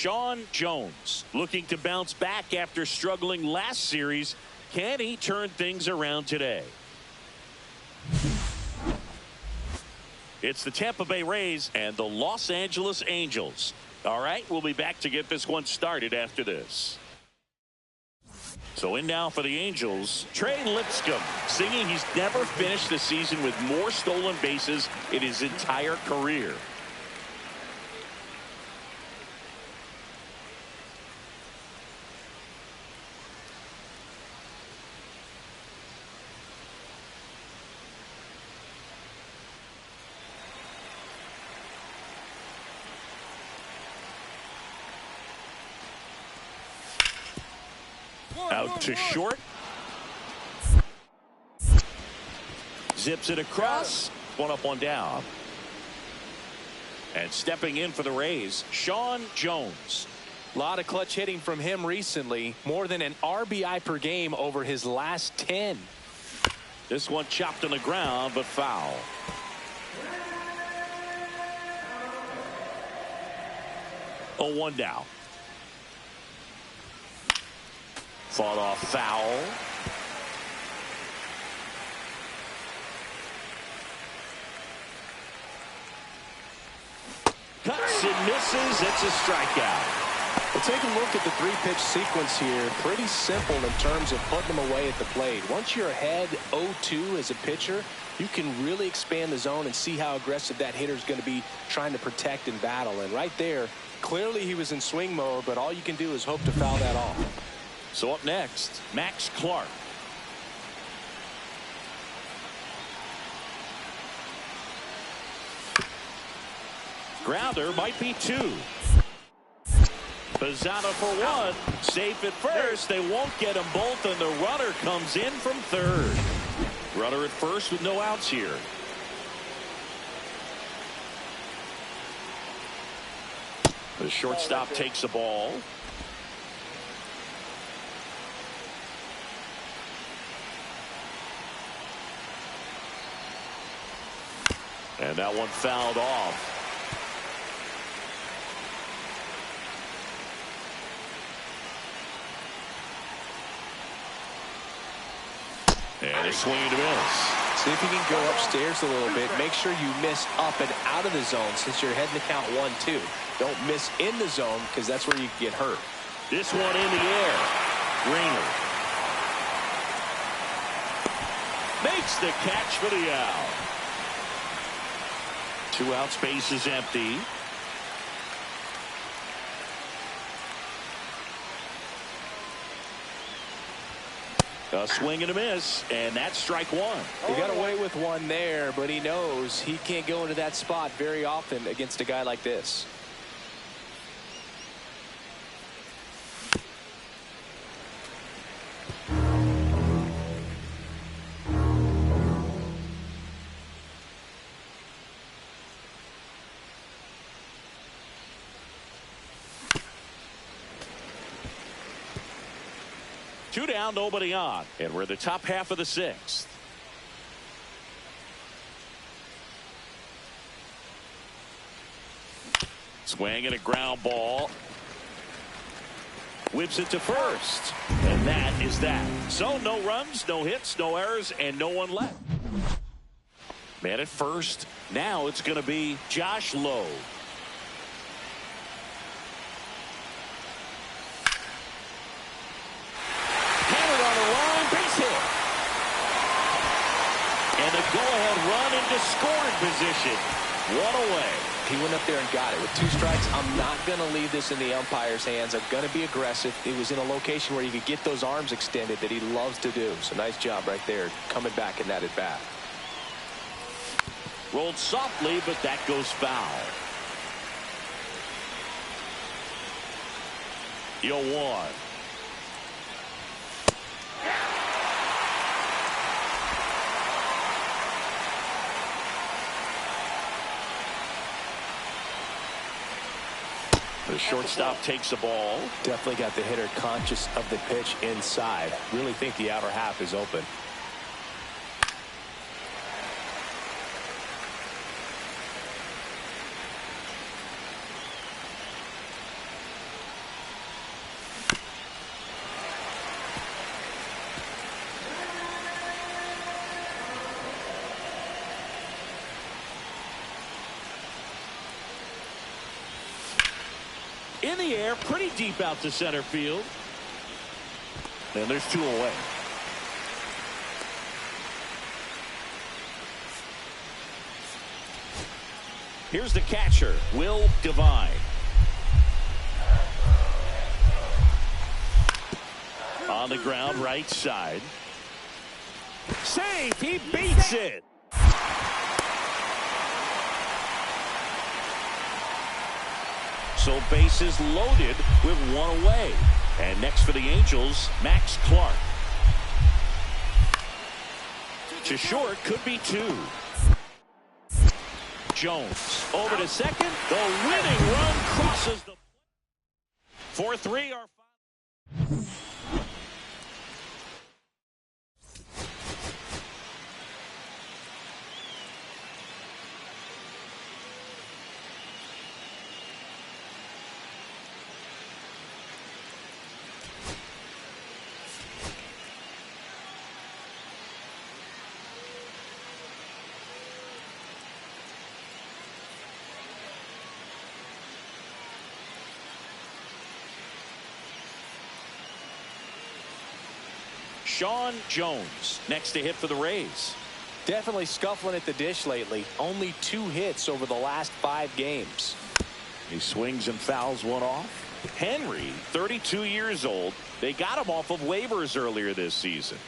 Sean Jones looking to bounce back after struggling last series. Can he turn things around today? It's the Tampa Bay Rays and the Los Angeles Angels. All right, we'll be back to get this one started after this. So in now for the Angels, Trey Lipscomb, singing he's never finished the season with more stolen bases in his entire career. Out to short. Zips it across. One up, one down. And stepping in for the Rays, Sean Jones. A lot of clutch hitting from him recently. More than an RBI per game over his last 10. This one chopped on the ground, but foul. Oh, one down. Fought off foul. Cuts and misses. It's a strikeout. Well, take a look at the three-pitch sequence here. Pretty simple in terms of putting them away at the plate. Once you're ahead 0-2 as a pitcher, you can really expand the zone and see how aggressive that hitter is going to be trying to protect and battle. And right there, clearly he was in swing mode, but all you can do is hope to foul that off. So up next, Max Clark. Grounder might be two. Pizzata for one. Safe at first. They won't get them both, and the runner comes in from third. Runner at first with no outs here. The shortstop takes the ball. And that one fouled off. And a swing and a miss. See if you can go upstairs a little bit. Make sure you miss up and out of the zone since you're heading to count 1-2. Don't miss in the zone because that's where you get hurt. This one in the air. Greener makes the catch for the out. 2 out, space is empty. A swing and a miss, and that's strike one. He got away with one there, but he knows he can't go into that spot very often against a guy like this. Two down, nobody on, and we're in the top half of the 6th. Swing and a ground ball. Whips it to first, and that is that. So no runs, no hits, no errors, and no one left. Man at first. Now it's going to be Josh Lowe. And a go-ahead run into scoring position. One away. He went up there and got it. With 2 strikes, I'm not going to leave this in the umpire's hands. I'm going to be aggressive. It was in a location where you could get those arms extended that he loves to do. So nice job right there, coming back in that at-bat. Rolled softly, but that goes foul. 0-1. The shortstop takes the ball. Definitely got the hitter conscious of the pitch inside. Really think the outer half is open. In the air, pretty deep out to center field. And there's 2 away. Here's the catcher, Will Devine. On the ground, right side. Safe, he beats it. So bases loaded with 1 away. And next for the Angels, Max Clark. To short, could be 2. Jones over to second. The winning run crosses the 4-3 or 5. Sean Jones next to hit for the Rays. Definitely scuffling at the dish lately. Only 2 hits over the last 5 games. He swings and fouls one off. Henry, 32 years old. They got him off of waivers earlier this season.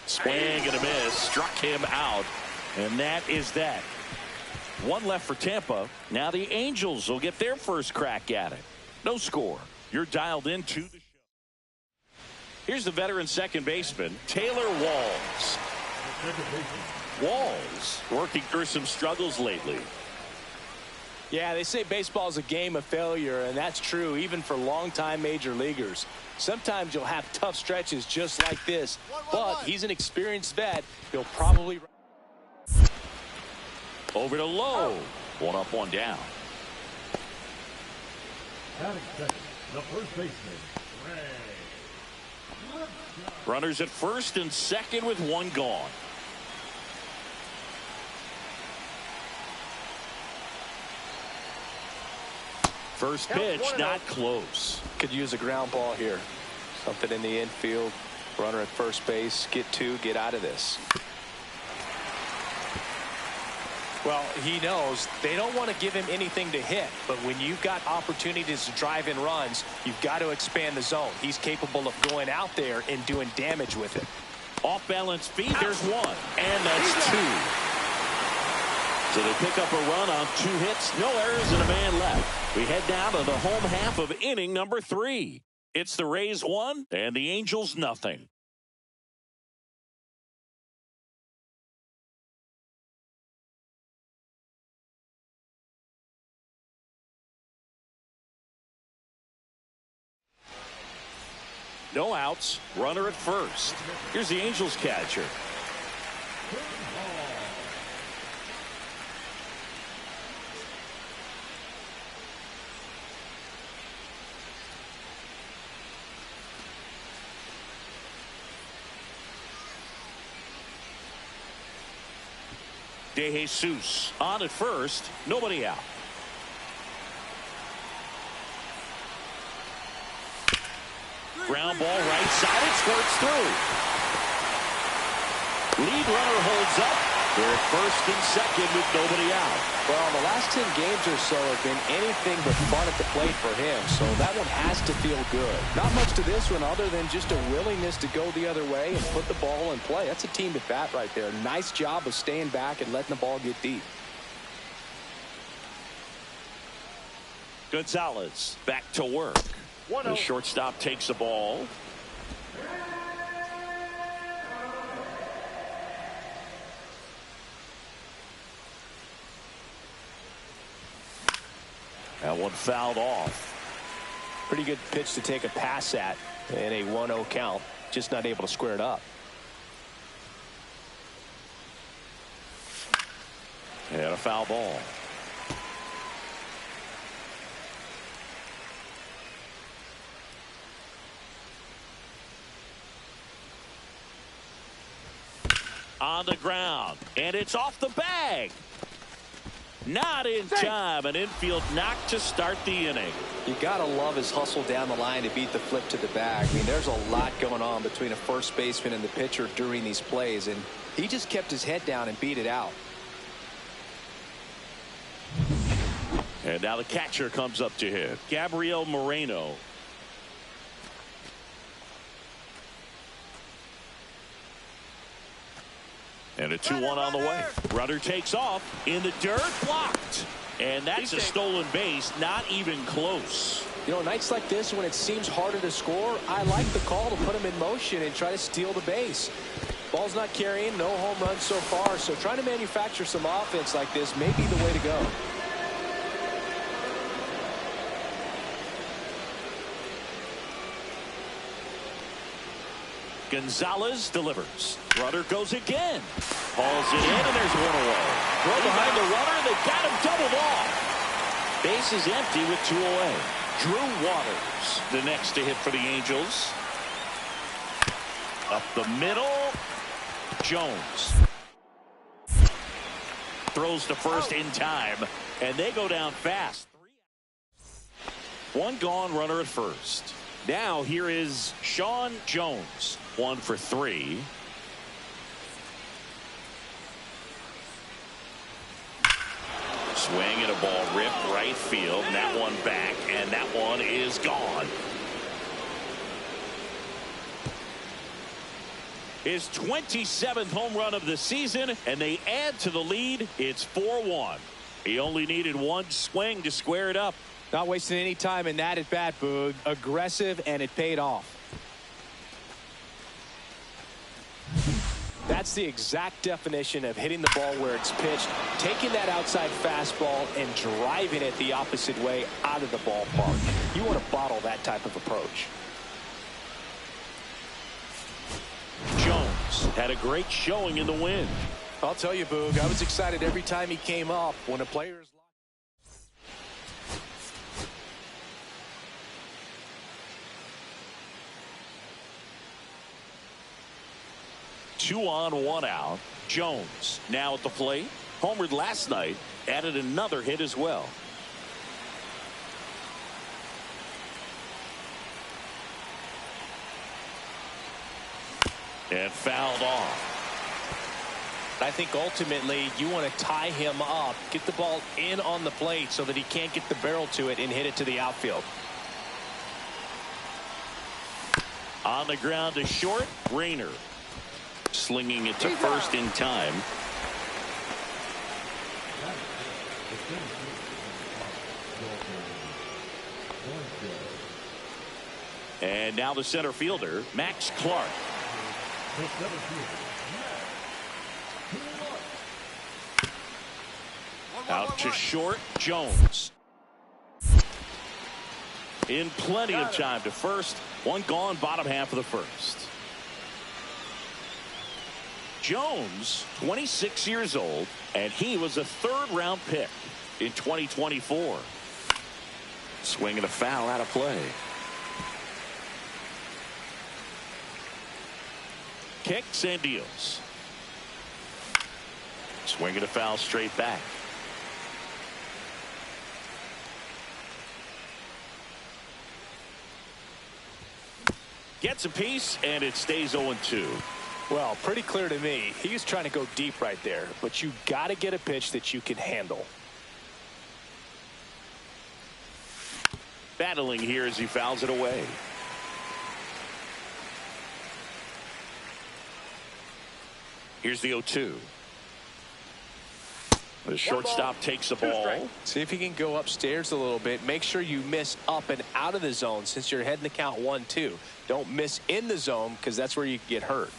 Swing and a miss. Struck him out. And that is that. 1 left for Tampa. Now the Angels will get their first crack at it. No score. You're dialed into the show. Here's the veteran second baseman, Taylor Walls. Walls working through some struggles lately. Yeah, they say baseball is a game of failure, and that's true even for longtime major leaguers. Sometimes you'll have tough stretches just like this, but he's an experienced vet. He'll probably... Over to Lowe. 1 up, 1 down. Batting second, the first baseman, Ray. Runners at first and second with 1 gone. First pitch, not close. Could use a ground ball here. Something in the infield. Runner at first base. Get 2. Get out of this. Well, he knows they don't want to give him anything to hit. But when you've got opportunities to drive in runs, you've got to expand the zone. He's capable of going out there and doing damage with it. Off balance feet. There's 1. And that's 2. So they pick up a run on 2 hits, no errors, and a man left. We head down to the home half of inning number 3. It's the Rays 1 and the Angels nothing. No outs, runner at first. Here's the Angels catcher. De Jesus on at first, nobody out. Ground ball right side, it squirts through. Lead runner holds up. They're at first and second with nobody out. Well, the last 10 games or so have been anything but fun at the plate for him, so that one has to feel good. Not much to this one other than just a willingness to go the other way and put the ball in play. That's a team at bat right there. Nice job of staying back and letting the ball get deep. Gonzalez back to work. The shortstop takes the ball. That one fouled off. Pretty good pitch to take a pass at in a 1-0 count. Just not able to square it up. And a foul ball. On the ground, and it's off the bag. Not in time. An infield knock to start the inning. You got to love his hustle down the line to beat the flip to the bag. I mean, there's a lot going on between a first baseman and the pitcher during these plays, and he just kept his head down and beat it out. And now the catcher comes up to hit. Gabriel Moreno. And a 2-1 on the way. Runner takes off in the dirt, blocked. And that's a stolen base, not even close. You know, nights like this when it seems harder to score, I like the call to put him in motion and try to steal the base. Ball's not carrying, no home runs so far, so trying to manufacture some offense like this may be the way to go. Gonzalez delivers. Runner goes again. Hauls it in, and there's one away. Throw behind the runner. They got him doubled off. Base is empty with 2 away. Drew Waters, the next to hit for the Angels. Up the middle. Jones throws to first in time, and they go down fast. 1 gone, runner at first. Now here is Sean Jones. 1 for 3. Swing and a ball ripped right field. And that one back, and that one is gone. His 27th home run of the season, and they add to the lead. It's 4-1. He only needed 1 swing to square it up. Not wasting any time in that at bat, Boog. Aggressive, and it paid off. That's the exact definition of hitting the ball where it's pitched, taking that outside fastball and driving it the opposite way out of the ballpark. You want to bottle that type of approach. Jones had a great showing in the win. I'll tell you, Boog, I was excited every time he came up. When a player is 2 on, 1 out. Jones now at the plate. Homered last night. Added another hit as well. And fouled off. I think ultimately you want to tie him up, get the ball in on the plate so that he can't get the barrel to it and hit it to the outfield. On the ground to short, Rayner. Slinging it to first in time. And now the center fielder, Max Clark. Out to short, Jones. In plenty of time to first. 1 gone, bottom half of the first. Jones, 26 years old, and he was a 3rd-round pick in 2024. Swinging a foul out of play. Kicks and deals. Swinging a foul straight back. Gets a piece, and it stays 0-2. Well, pretty clear to me. He was trying to go deep right there, but you got to get a pitch that you can handle. Battling here as he fouls it away. Here's the 0-2. The shortstop takes the ball. See if he can go upstairs a little bit. Make sure you miss up and out of the zone since you're heading the count 1-2. Don't miss in the zone because that's where you get hurt.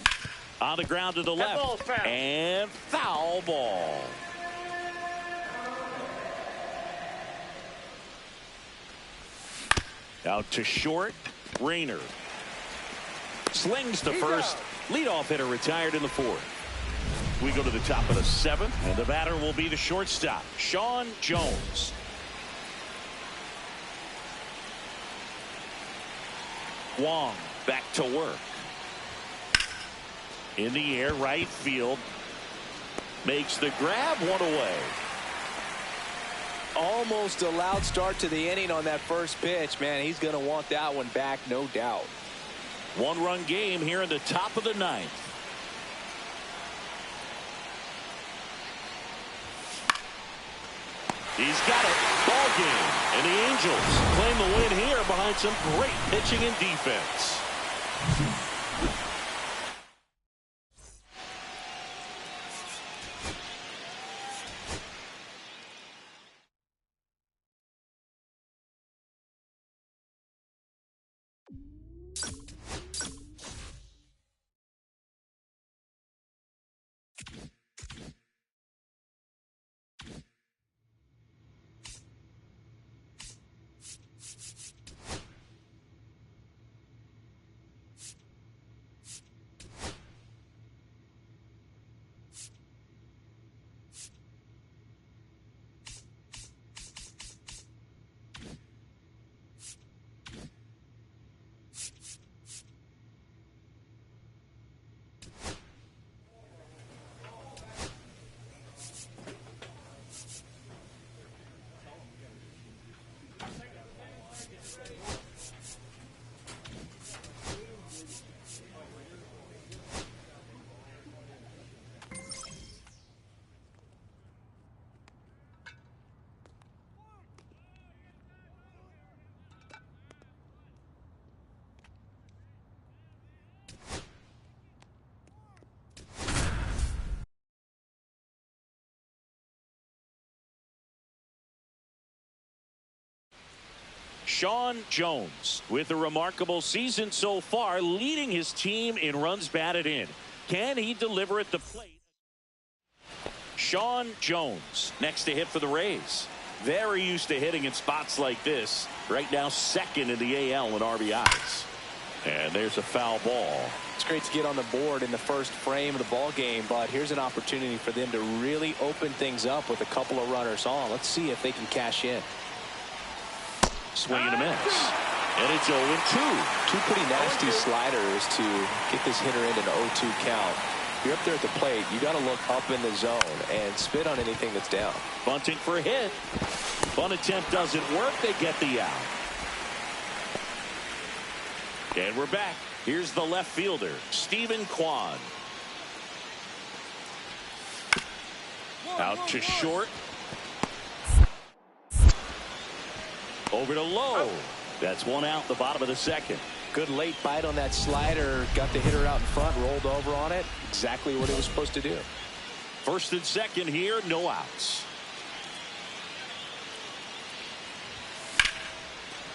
On the ground to the left. And foul ball. Out to short, Rayner. Slings to first. Leadoff hitter retired in the 4th. We go to the top of the 7th, and the batter will be the shortstop, Sean Jones. Wong back to work. In the air, right field. Makes the grab, one away. Almost a loud start to the inning on that first pitch. Man, he's going to want that one back, no doubt. One-run game here in the top of the ninth. He's got it. Ball game. And the Angels claim the win here behind some great pitching and defense. Sean Jones with a remarkable season so far, leading his team in runs batted in. Can he deliver at the plate? Sean Jones next to hit for the Rays. Very used to hitting in spots like this. Right now second in the AL in RBIs. And there's a foul ball. It's great to get on the board in the first frame of the ball game, but here's an opportunity for them to really open things up with a couple of runners on. Let's see if they can cash in. Swing and a miss. And it's 0-2. Two pretty nasty sliders to get this hitter into an 0-2 count. You're up there at the plate. You got to look up in the zone and spit on anything that's down. Bunting for a hit. Bunt attempt doesn't work. They get the out. And we're back. Here's the left fielder, Stephen Kwan. Out to short. Over to low. That's one out the bottom of the second. Good late bite on that slider. Got the hitter out in front, rolled over on it. Exactly what he was supposed to do. First and second here, no outs.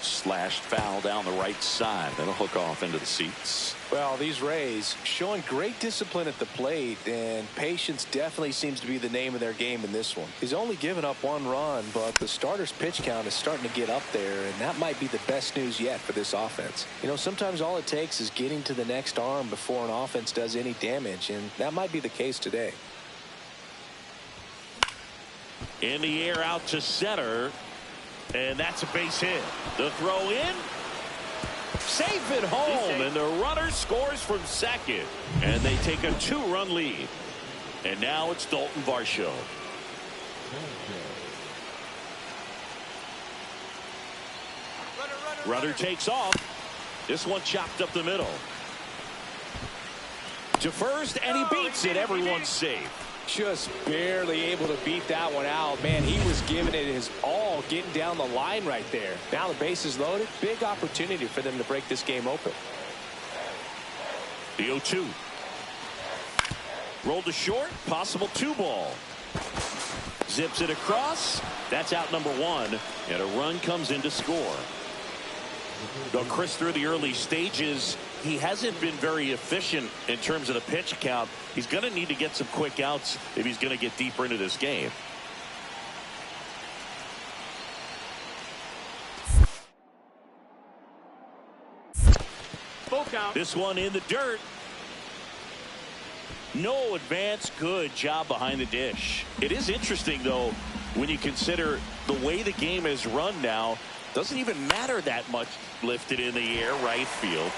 Slashed foul down the right side. That'll hook off into the seats. Well, these Rays showing great discipline at the plate, and patience definitely seems to be the name of their game in this one. He's only given up one run, but the starter's pitch count is starting to get up there, and that might be the best news yet for this offense. You know, sometimes all it takes is getting to the next arm before an offense does any damage, and that might be the case today. In the air out to center. And that's a base hit. The throw in. Safe at home. And the runner scores from second. And they take a 2-run lead. And now it's Dalton Varsho. Runner takes off. This one chopped up the middle. To first, and he beats it. Everyone's safe. Just barely able to beat that one out. Man, he was giving it his all, getting down the line right there. Now the base is loaded. Big opportunity for them to break this game open. The 0-2. Rolled to short. Possible 2-ball. Zips it across. That's out number 1. And a run comes in to score. Though Chris, through the early stages, he hasn't been very efficient in terms of the pitch count. He's going to need to get some quick outs if he's going to get deeper into this game. Full count. This one in the dirt. No advance. Good job behind the dish. It is interesting, though, when you consider the way the game is run now. Doesn't even matter that much. Lifted in the air, right field.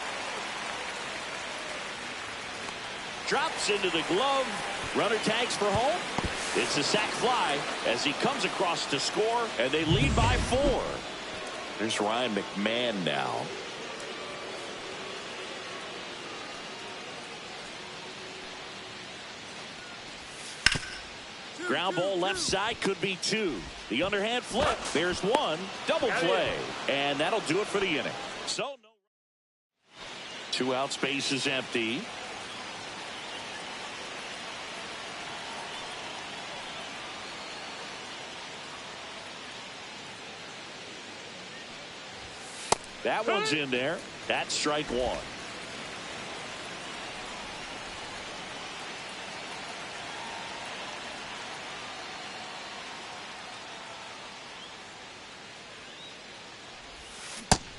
drops into the glove. Runner tags for home. It's a sac fly as he comes across to score, and they lead by 4. There's Ryan McMahon now. Ground ball left side, could be 2. The underhand flip. There's 1. Double play. And that'll do it for the inning. So no. 2 out, space is empty. That one's in there. That's strike 1.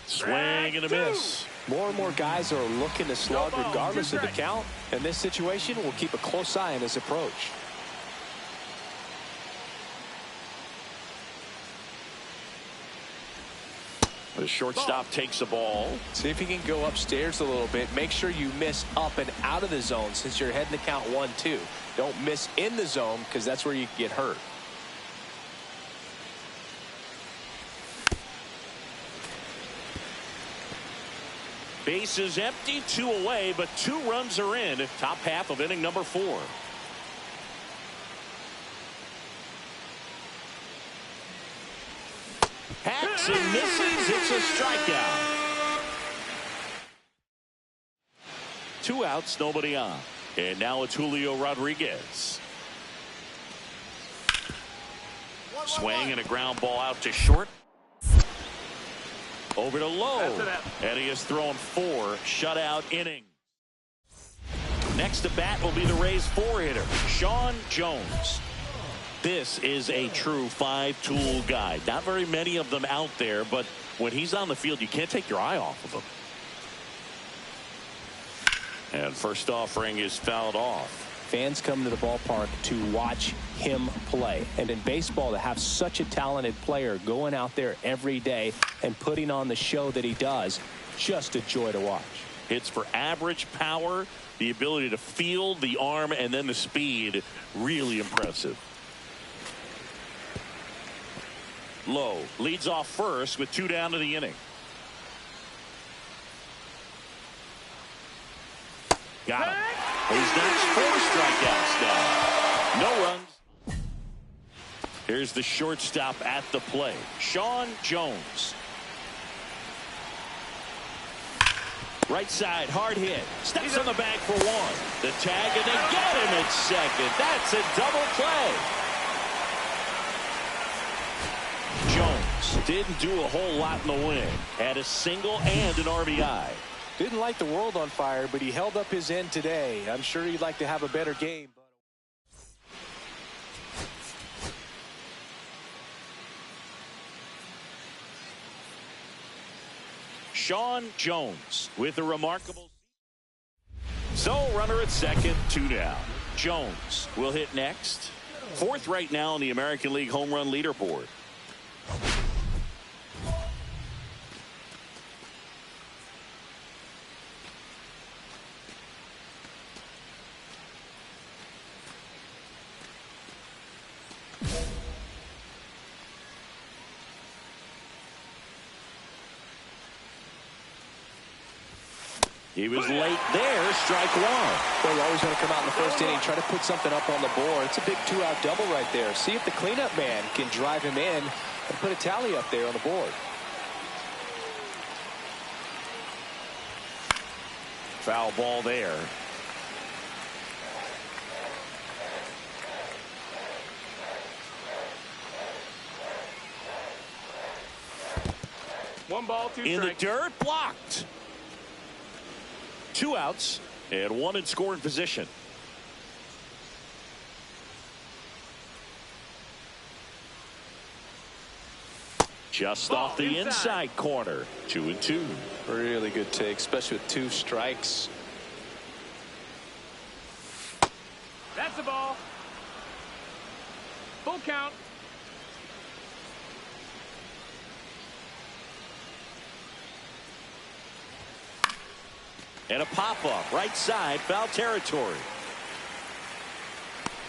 Swing and a miss. More and more guys are looking to slug regardless of the count. In this situation, we'll keep a close eye on his approach. The shortstop takes the ball. See if he can go upstairs a little bit. Make sure you miss up and out of the zone since you're heading to count 1-2. Don't miss in the zone because that's where you can get hurt. Base is empty, 2 away, but 2 runs are in. Top half of inning number 4. Hacks and misses. It's a strikeout. 2 outs, nobody on. And now it's Julio Rodriguez. Swing and a ground ball out to short. Over to Lowe, and he has thrown 4 shutout innings. Next to bat will be the Rays 4-hitter, Sean Jones. This is a true 5-tool guy. Not very many of them out there, but when he's on the field, you can't take your eye off of him. And first offering is fouled off. Fans come to the ballpark to watch him play. And in baseball, to have such a talented player going out there every day and putting on the show that he does, just a joy to watch. Hits for average power, the ability to field, the arm, and then the speed. Really impressive. Lowe leads off first with 2 down to the inning. Got him. He's got 4 strikeouts now. No runs. Here's the shortstop at the plate, Sean Jones. Right side, hard hit. Steps on the bag for 1. The tag, and they get him at second. That's a double play. Jones didn't do a whole lot in the win. Had a single and an RBI. Didn't light the world on fire, but he held up his end today. I'm sure he'd like to have a better game. Sean Jones with a remarkable. So runner at second, 2 down. Jones will hit next. 4th right now on the American League home run leaderboard. He was late there, strike 1. Well, you always want to come out in the first inning, try to put something up on the board. It's a big 2-out double right there. See if the cleanup man can drive him in and put a tally up there on the board. Foul ball there. One ball, 2 In strikes. the dirt, blocked. 2 outs and 1 in scoring position. Just off the inside corner. 2-2. Really good take, especially with 2 strikes. That's the ball. Full count. And a pop-up, right side, foul territory.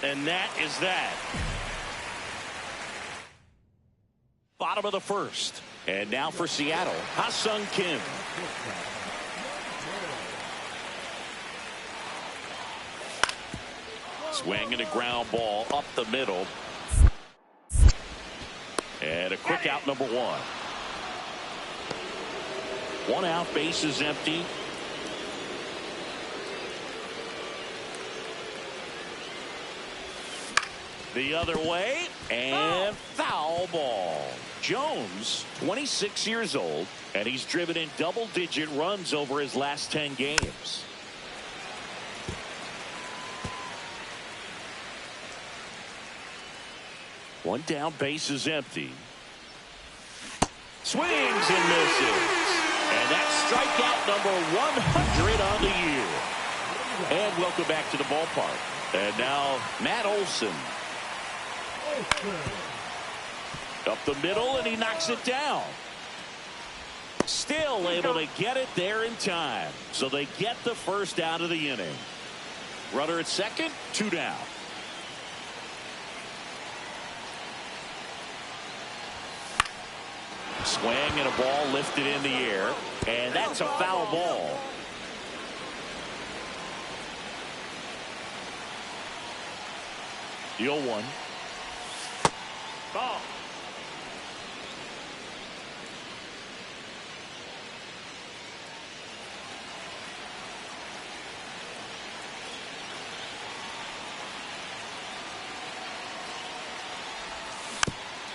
And that is that. Bottom of the first. And now for Seattle, Ha-Sung Kim. Swinging a ground ball up the middle. And a quick out, number one. One out, base is empty. The other way, and foul ball. Jones, 26 years old, and he's driven in double-digit runs over his last 10 games. One down, base is empty. Swings and misses. And that's strikeout number 100 on the year. And welcome back to the ballpark. And now Matt Olson. Up the middle, and he knocks it down. Still able to get it there in time. So they get the first out of the inning. Runner at second, 2 down. Swing and a ball lifted in the air, and that's a foul ball. The 0-1. Ball.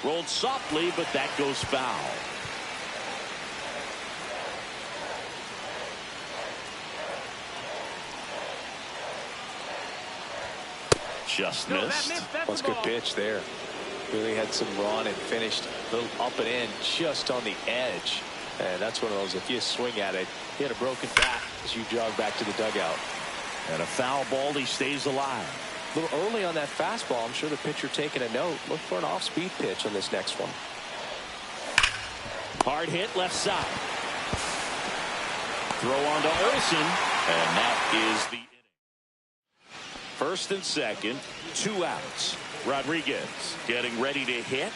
Rolled softly, but that goes foul. Just missed. That's a good pitch there. Really had some run and finished a little up and in just on the edge. And that's one of those, if you swing at it, he had a broken bat as you jog back to the dugout. And a foul ball, he stays alive. A little early on that fastball. I'm sure the pitcher taking a note. Look for an off-speed pitch on this next one. Hard hit left side. Throw on to Olsen, and that is the inning. First and second, 2 outs. Rodriguez getting ready to hit.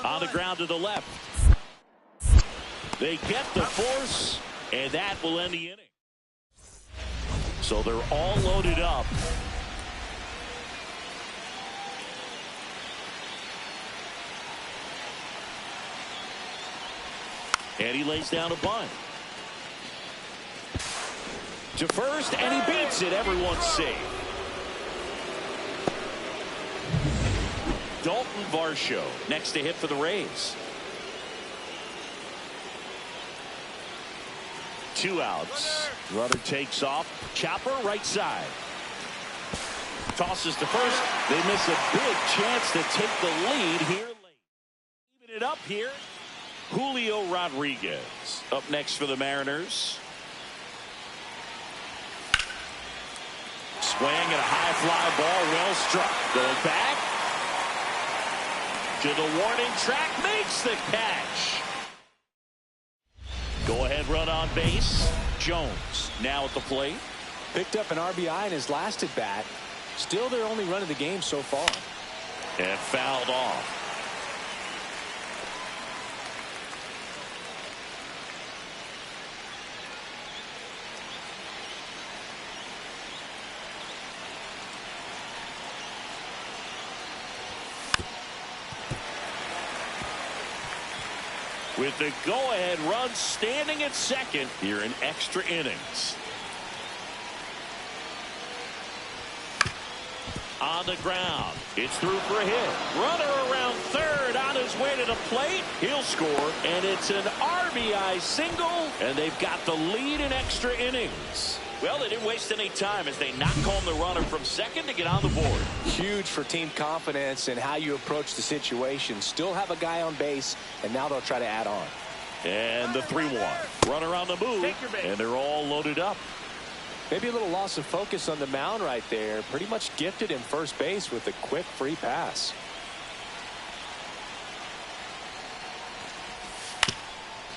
On the ground to the left. They get the force, and that will end the inning. So they're all loaded up. And he lays down a bunt. To first, and he beats it. Everyone's safe. Dalton Varsho next to hit for the Rays. 2 outs. Runner takes off. Chopper right side. Tosses to first. They miss a big chance to take the lead here late. Even it up here. Julio Rodriguez up next for the Mariners. Swing and a high fly ball, well struck. Going back to the warning track, makes the catch. Go ahead run on base. Jones now at the plate. Picked up an RBI in his last at bat. Still their only run of the game so far. And fouled off. With the go-ahead run standing at second here in extra innings. On the ground. It's through for a hit. Runner around third on his way to the plate. He'll score, and it's an RBI single, and they've got the lead in extra innings. Well, they didn't waste any time as they knock home the runner from second to get on the board. Huge for team confidence and how you approach the situation. Still have a guy on base, and now they'll try to add on. And the 3-1. Runner on the move, and they're all loaded up. Maybe a little loss of focus on the mound right there. Pretty much gifted him first base with a quick free pass.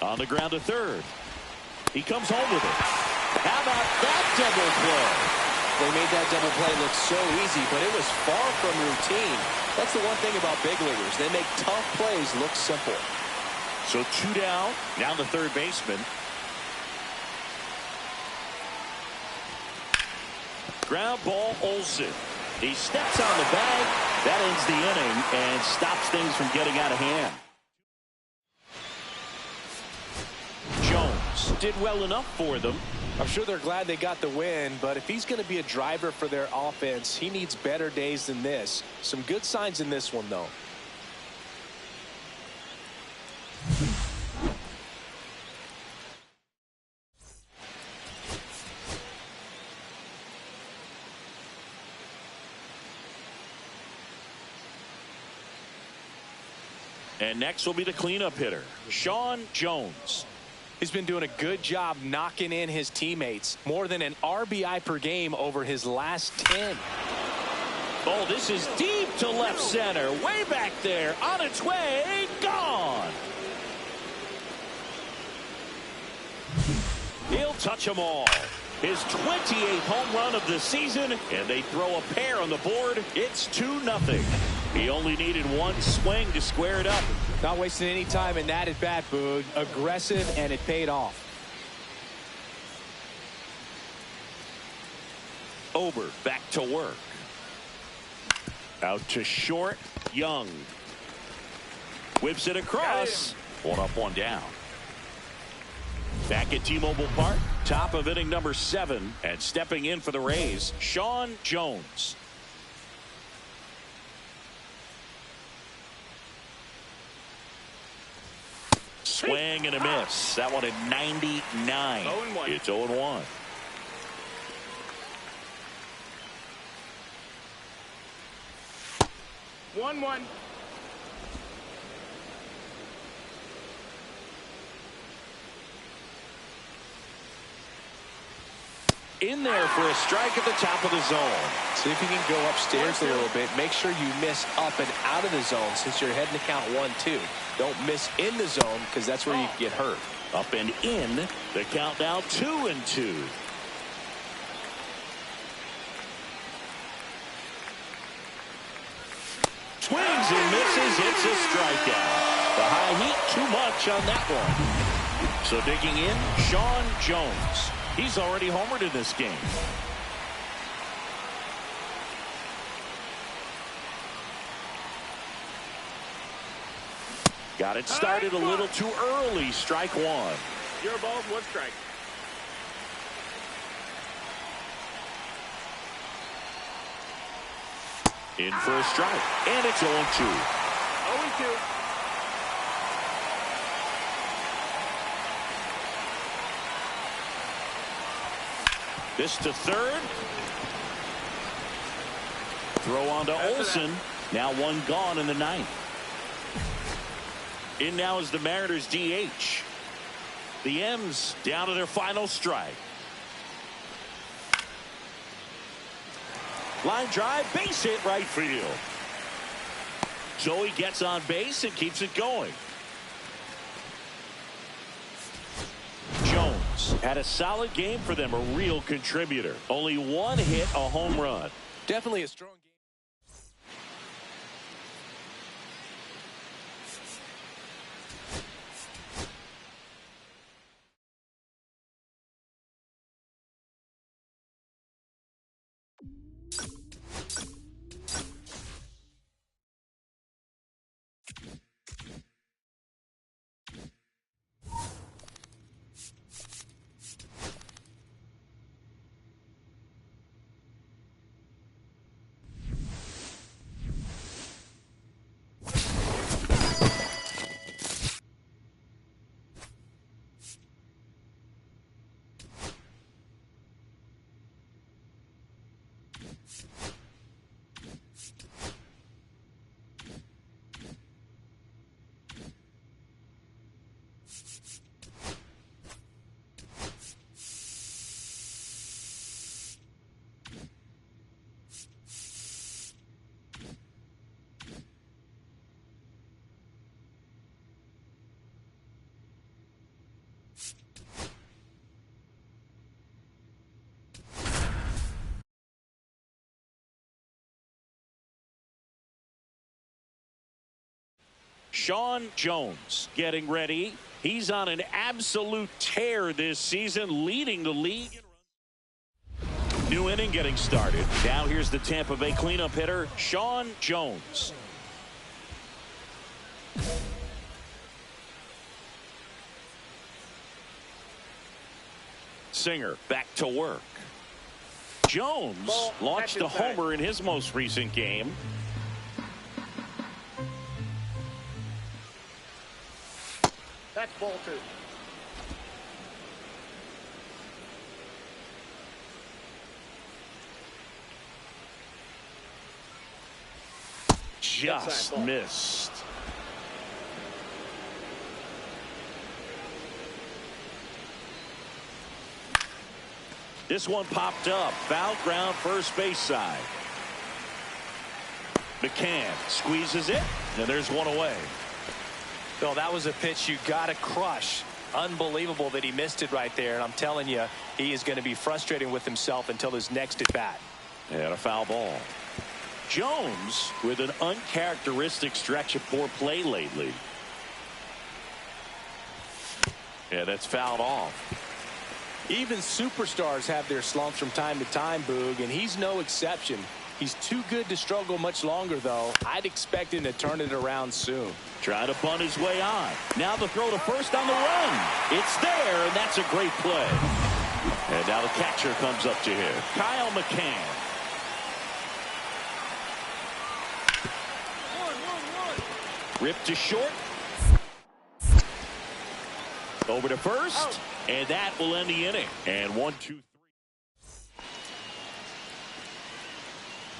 On the ground to third. He comes home with it. How about that double play? They made that double play look so easy, but it was far from routine. That's the one thing about big leaguers. They make tough plays look simple. So 2 down. Now the third baseman. Ground ball, Olsen. He steps on the bag. That ends the inning and stops things from getting out of hand. Jones did well enough for them. I'm sure they're glad they got the win, but if he's going to be a driver for their offense, he needs better days than this. Some good signs in this one, though. And next will be the cleanup hitter, Sean Jones. He's been doing a good job knocking in his teammates. More than an RBI per game over his last 10. Oh, this is deep to left center. Way back there. On its way. Gone. He'll touch them all. His 28th home run of the season, and they throw a pair on the board. It's 2-0. He only needed one swing to square it up. Not wasting any time in that at bat, Boog. Aggressive, and it paid off. Ober back to work. Out to short. Young. Whips it across. 1 up, 1 down. Back at T-Mobile Park. Top of inning number 7. And stepping in for the Rays, Sean Jones. Swing and a miss. That one at 99. 0-1. It's 0-1. One. In there for a strike at the top of the zone. See if you can go upstairs a little bit. Make sure you miss up and out of the zone since you're heading to count 1-2. Don't miss in the zone because that's where you get hurt. Up and in. The count now 2-2. Swings and misses. It's a strikeout. The high heat, too much on that one. So digging in, Sean Jones. He's already homered in this game. Got it started a little too early. Strike 1. Your ball, 1 strike. In for a strike. And it's 0-2. 0-2. This to third. Throw on to Olsen. Now 1 gone in the 9th. In now is the Mariners DH. The M's down to their final strike. Line drive, base hit right field. So he gets on base and keeps it going. Jones had a solid game for them, a real contributor. Only 1 hit, a home run. Definitely a strong game. Sean Jones getting ready. He's on an absolute tear this season, leading the league. New inning getting started. Now here's the Tampa Bay cleanup hitter, Sean Jones. Singer back to work. Jones launched a homer in his most recent game. That's ball 2. Just missed. This one popped up. Foul ground, first base side. McCann squeezes it, and there's one away. Well, that was a pitch you got to crush. Unbelievable that he missed it right there. And I'm telling you, he is going to be frustrated with himself until his next at bat. And a foul ball. Jones with an uncharacteristic stretch of poor play lately. Yeah, that's fouled off. Even superstars have their slumps from time to time, Boog, and he's no exception. He's too good to struggle much longer, though. I'd expect him to turn it around soon. Try to bunt his way on. Now the throw to first on the run. It's there, and that's a great play. And now the catcher comes up to him, Kyle McCann. Ripped to short. Over to first. And that will end the inning. And 1, 2, 3.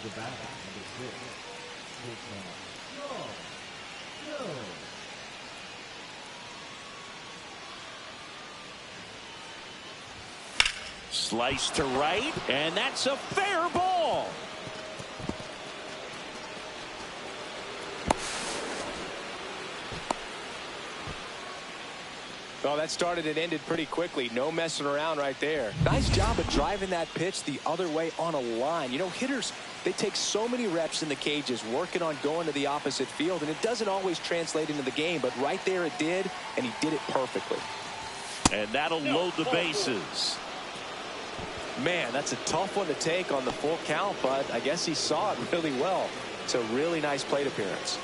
The bat, number 6. Slice to right, and that's a fair ball. Well, that started and ended pretty quickly. No messing around right there. Nice job of driving that pitch the other way on a line. You know, hitters, they take so many reps in the cages working on going to the opposite field, and it doesn't always translate into the game, but right there it did, and he did it perfectly. And that'll load the bases. Man, that's a tough one to take on the full count, but I guess he saw it really well. It's a really nice plate appearance.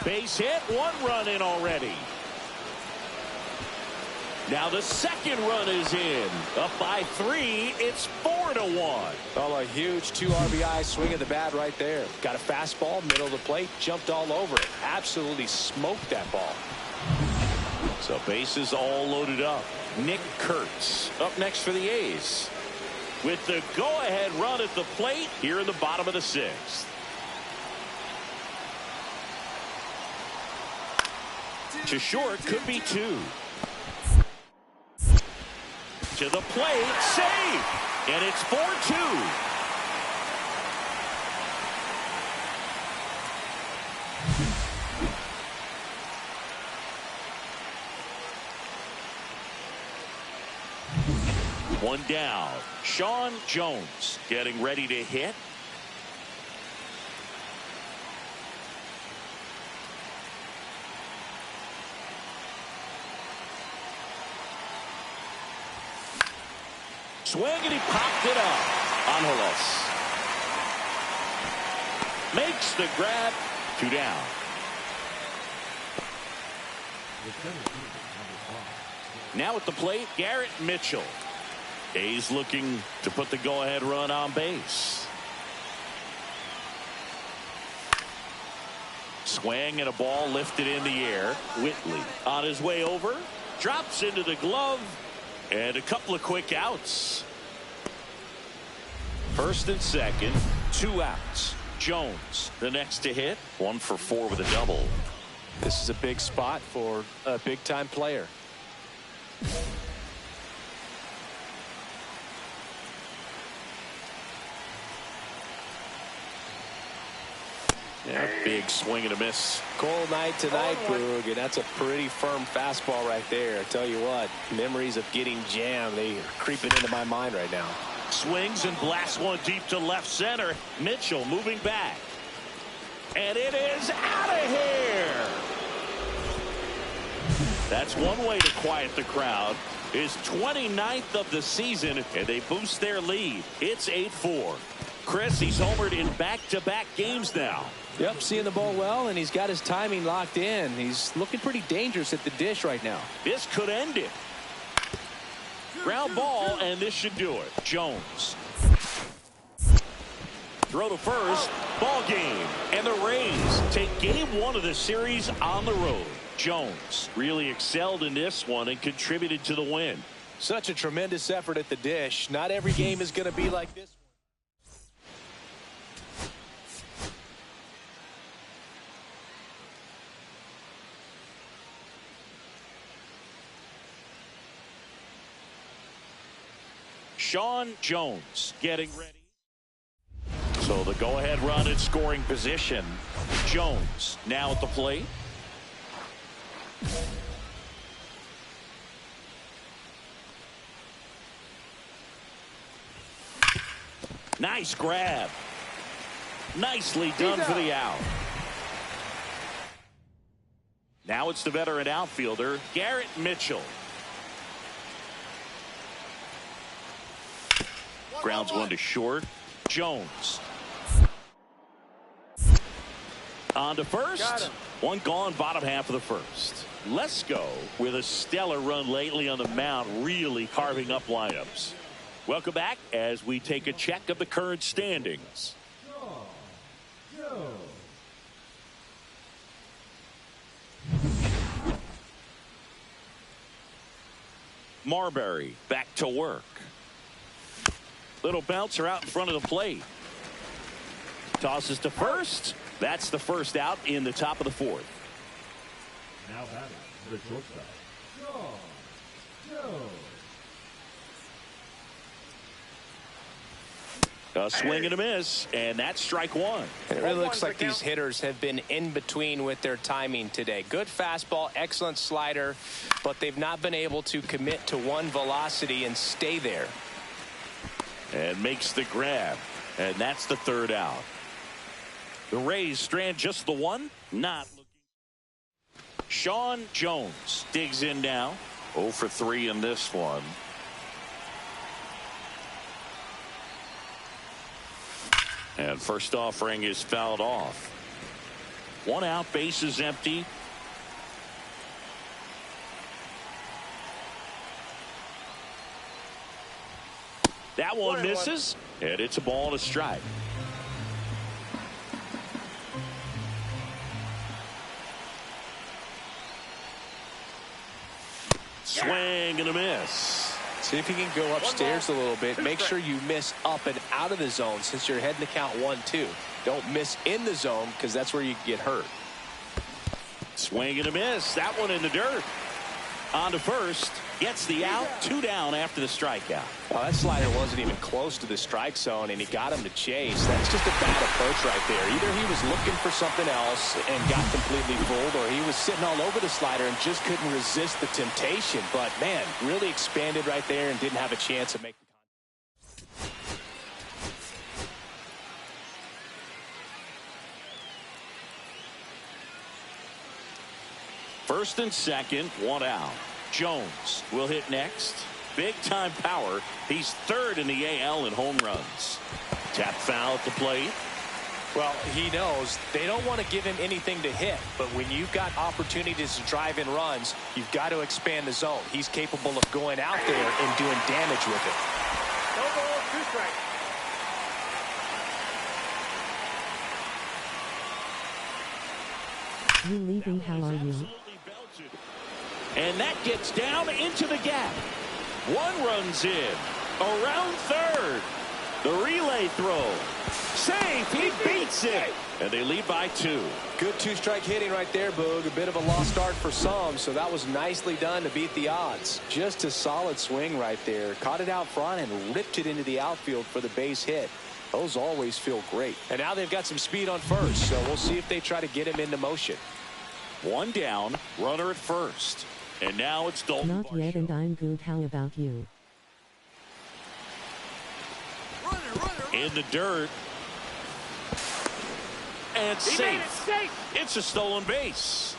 Base hit, 1 run in already. Now the second run is in. Up by 3, it's 4-1. Well, a huge 2 RBI swing of the bat right there. Got a fastball, middle of the plate, jumped all over it. Absolutely smoked that ball. So bases all loaded up. Nick Kurtz up next for the A's. With the go-ahead run at the plate here in the bottom of the 6th. To short, could be 2. To the plate, save, and it's 4-2. One down. Sean Jones getting ready to hit. Swing, and he popped it up. Angeles makes the grab. 2 down. Now at the plate, Garrett Mitchell. A's looking to put the go-ahead run on base. Swing and a ball lifted in the air. Whitley on his way over. Drops into the glove. And a couple of quick outs. First and second, 2 outs. Jones, the next to hit. 1 for 4 with a double. This is a big spot for a big-time player. Yeah, big swing and a miss. Cold night tonight, Boog, and that's a pretty firm fastball right there. I tell you what, memories of getting jammed, they are creeping into my mind right now. Swings and blasts one deep to left center. Mitchell moving back. And it is out of here. That's one way to quiet the crowd. His 29th of the season, and they boost their lead. It's 8-4. Chris, he's homered in back-to-back games now. Yep, seeing the ball well, and he's got his timing locked in. He's looking pretty dangerous at the dish right now. This could end it. Ground ball, and this should do it. Jones. Throw to first. Ball game. And the Rays take game one of the series on the road. Jones really excelled in this one and contributed to the win. Such a tremendous effort at the dish. Not every game is going to be like this. Sean Jones getting ready. So the go-ahead run in scoring position. Jones now at the plate. Nice grab. Nicely done for the out. Now it's the veteran outfielder, Garrett Mitchell. Grounds one to short. Jones. On to first. One gone, bottom half of the first. Lesko with a stellar run lately on the mound, really carving up lineups. Welcome back as we take a check of the current standings. Marbury back to work. Little bouncer out in front of the plate. Tosses to first. That's the first out in the top of the fourth. Now batting, the shortstop, A swing and a miss, and that's strike one. It really looks like these hitters have been in between with their timing today. Good fastball, excellent slider, but they've not been able to commit to one velocity and stay there. And makes the grab, and that's the third out. The Rays strand just the one, not looking. Sean Jones digs in now. 0 for 3 in this one. And first offering is fouled off. One out, base is empty. That one misses, and it's a ball and a strike. Swing and a miss. See if you can go upstairs a little bit. Make sure you miss up and out of the zone since you're heading to count 1-2. Don't miss in the zone because that's where you get hurt. Swing and a miss. That one in the dirt. On to first. Gets the out. 2 down after the strikeout. Well, that slider wasn't even close to the strike zone, and he got him to chase. That's just a bad approach right there. Either he was looking for something else and got completely fooled, or he was sitting all over the slider and just couldn't resist the temptation. But, man, really expanded right there and didn't have a chance of making contact. First and second, 1 out. Jones will hit next. Big time power. He's third in the AL in home runs. Tap foul at the plate. Well, he knows they don't want to give him anything to hit, but when you've got opportunities to drive in runs, you've got to expand the zone. He's capable of going out there and doing damage with it. No ball, 2 strikes. You leaving? How are you? And that gets down into the gap. One runs in. Around third. The relay throw. Safe. He beats it. And they lead by 2. Good 2-strike hitting right there, Boog. A bit of a lost start for some, so that was nicely done to beat the odds. Just a solid swing right there. Caught it out front and ripped it into the outfield for the base hit. Those always feel great. And now they've got some speed on first, so we'll see if they try to get him into motion. 1 down, runner at first. And now it's Dalton. Not yet, and I'm good. How about you? In the dirt. And safe. It's a stolen base.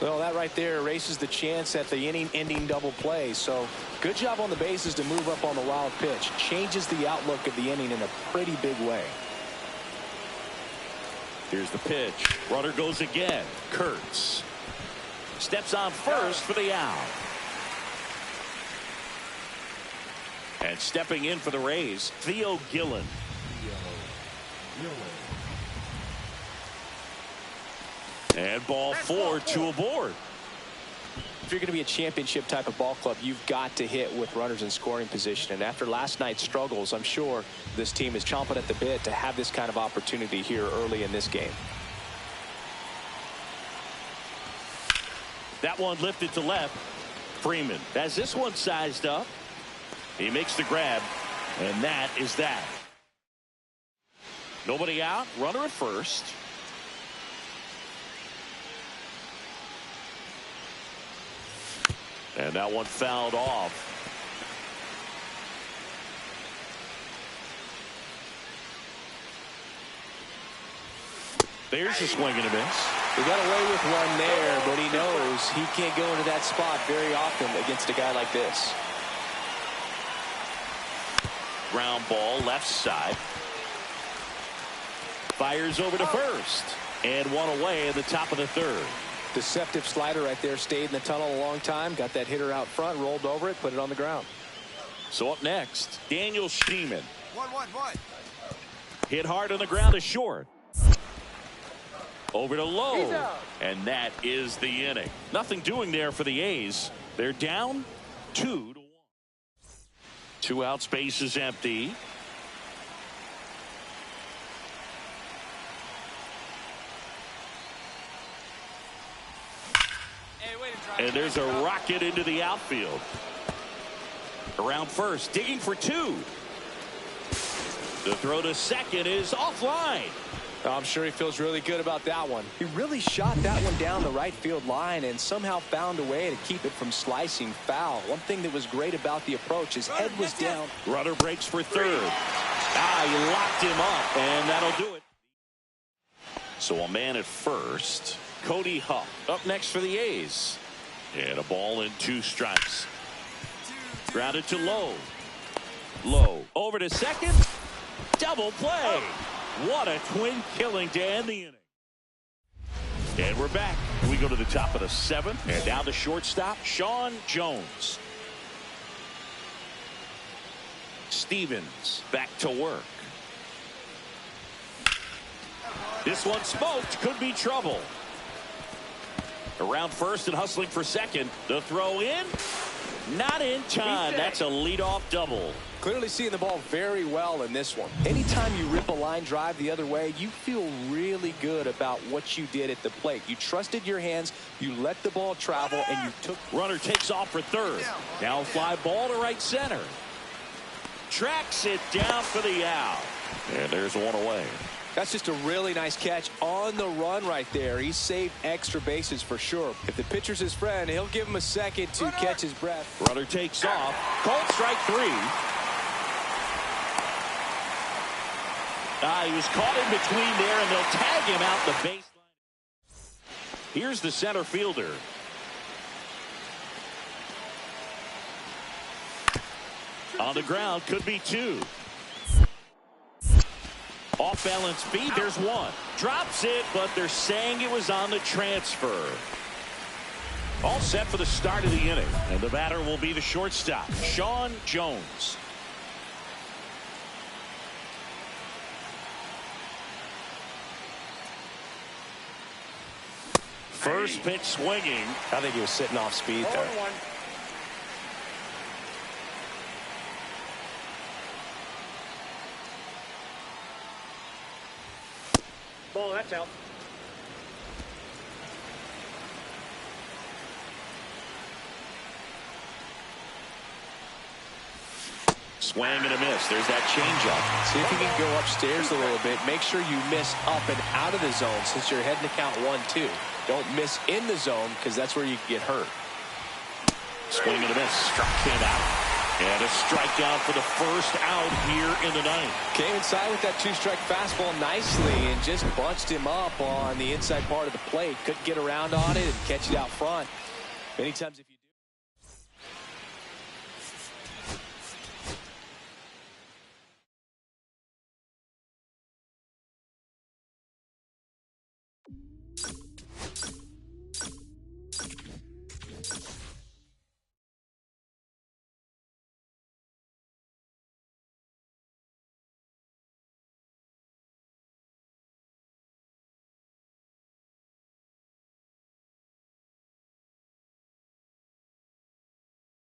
Well, that right there erases the chance at the inning-ending double play. So good job on the bases to move up on the wild pitch. Changes the outlook of the inning in a pretty big way. Here's the pitch. Runner goes again. Kurtz steps on first for the out. And stepping in for the Rays, Theo Gillen. And ball 4, 2 aboard. If you're going to be a championship type of ball club, you've got to hit with runners in scoring position. And after last night's struggles, I'm sure this team is chomping at the bit to have this kind of opportunity here early in this game. That one lifted to left. Freeman has this one sized up. He makes the grab, and that is that. Nobody out. Runner at first. And that one fouled off. There's a swing and a miss. He got away with one there, but he knows he can't go into that spot very often against a guy like this. Ground ball left side. Fires over to first. And one away in the top of the third. Deceptive slider right there. Stayed in the tunnel a long time. Got that hitter out front. Rolled over it. Put it on the ground. So up next, Daniel Sheeman. 1-1-1. Hit hard on the ground to short. Over to Lowe. And that is the inning. Nothing doing there for the A's. They're down 2-1. 2 outs, base is empty. And there's a rocket into the outfield. Around first, digging for 2. The throw to second is offline. I'm sure he feels really good about that one. He really shot that one down the right field line and somehow found a way to keep it from slicing foul. One thing that was great about the approach, his head was down. Runner breaks for third. He locked him up, and that'll do it. So a man at first. Cody Huff up next for the A's. And a ball and 2 strikes. Grounded to Lowe. Lowe over to second. Double play. What a twin killing to end the inning. And we're back. We go to the top of the 7th. And now the shortstop, Sean Jones. Stevens back to work. This one smoked. Could be trouble. Around first and hustling for second. The throw in. Not in time. That's a leadoff double. Clearly seeing the ball very well in this one. Anytime you rip a line drive the other way, you feel really good about what you did at the plate. You trusted your hands, you let the ball travel, and you took. Runner takes off for third. Now fly ball to right center. Tracks it down for the out. And there's one away. That's just a really nice catch on the run right there. He saved extra bases for sure. If the pitcher's his friend, he'll give him a second to catch his breath. Runner takes off. Called strike 3. He was caught in between there, and they'll tag him out the baseline. Here's the center fielder. On the ground, could be 2. Off balance feed, there's 1. Drops it, but they're saying it was on the transfer. All set for the start of the inning. And the batter will be the shortstop, Sean Jones. First pitch swinging. I think he was sitting off speed there. 1-1. Ball, that's out. Swing and a miss. There's that changeup. See if you can go upstairs a little bit. Make sure you miss up and out of the zone since you're heading to count 1-2. Don't miss in the zone because that's where you get hurt. Swing and a miss. Struck him out. And a strikeout for the first out here in the ninth. Came inside with that two-strike fastball nicely and just bunched him up on the inside part of the plate. Couldn't get around on it and catch it out front. Many times if you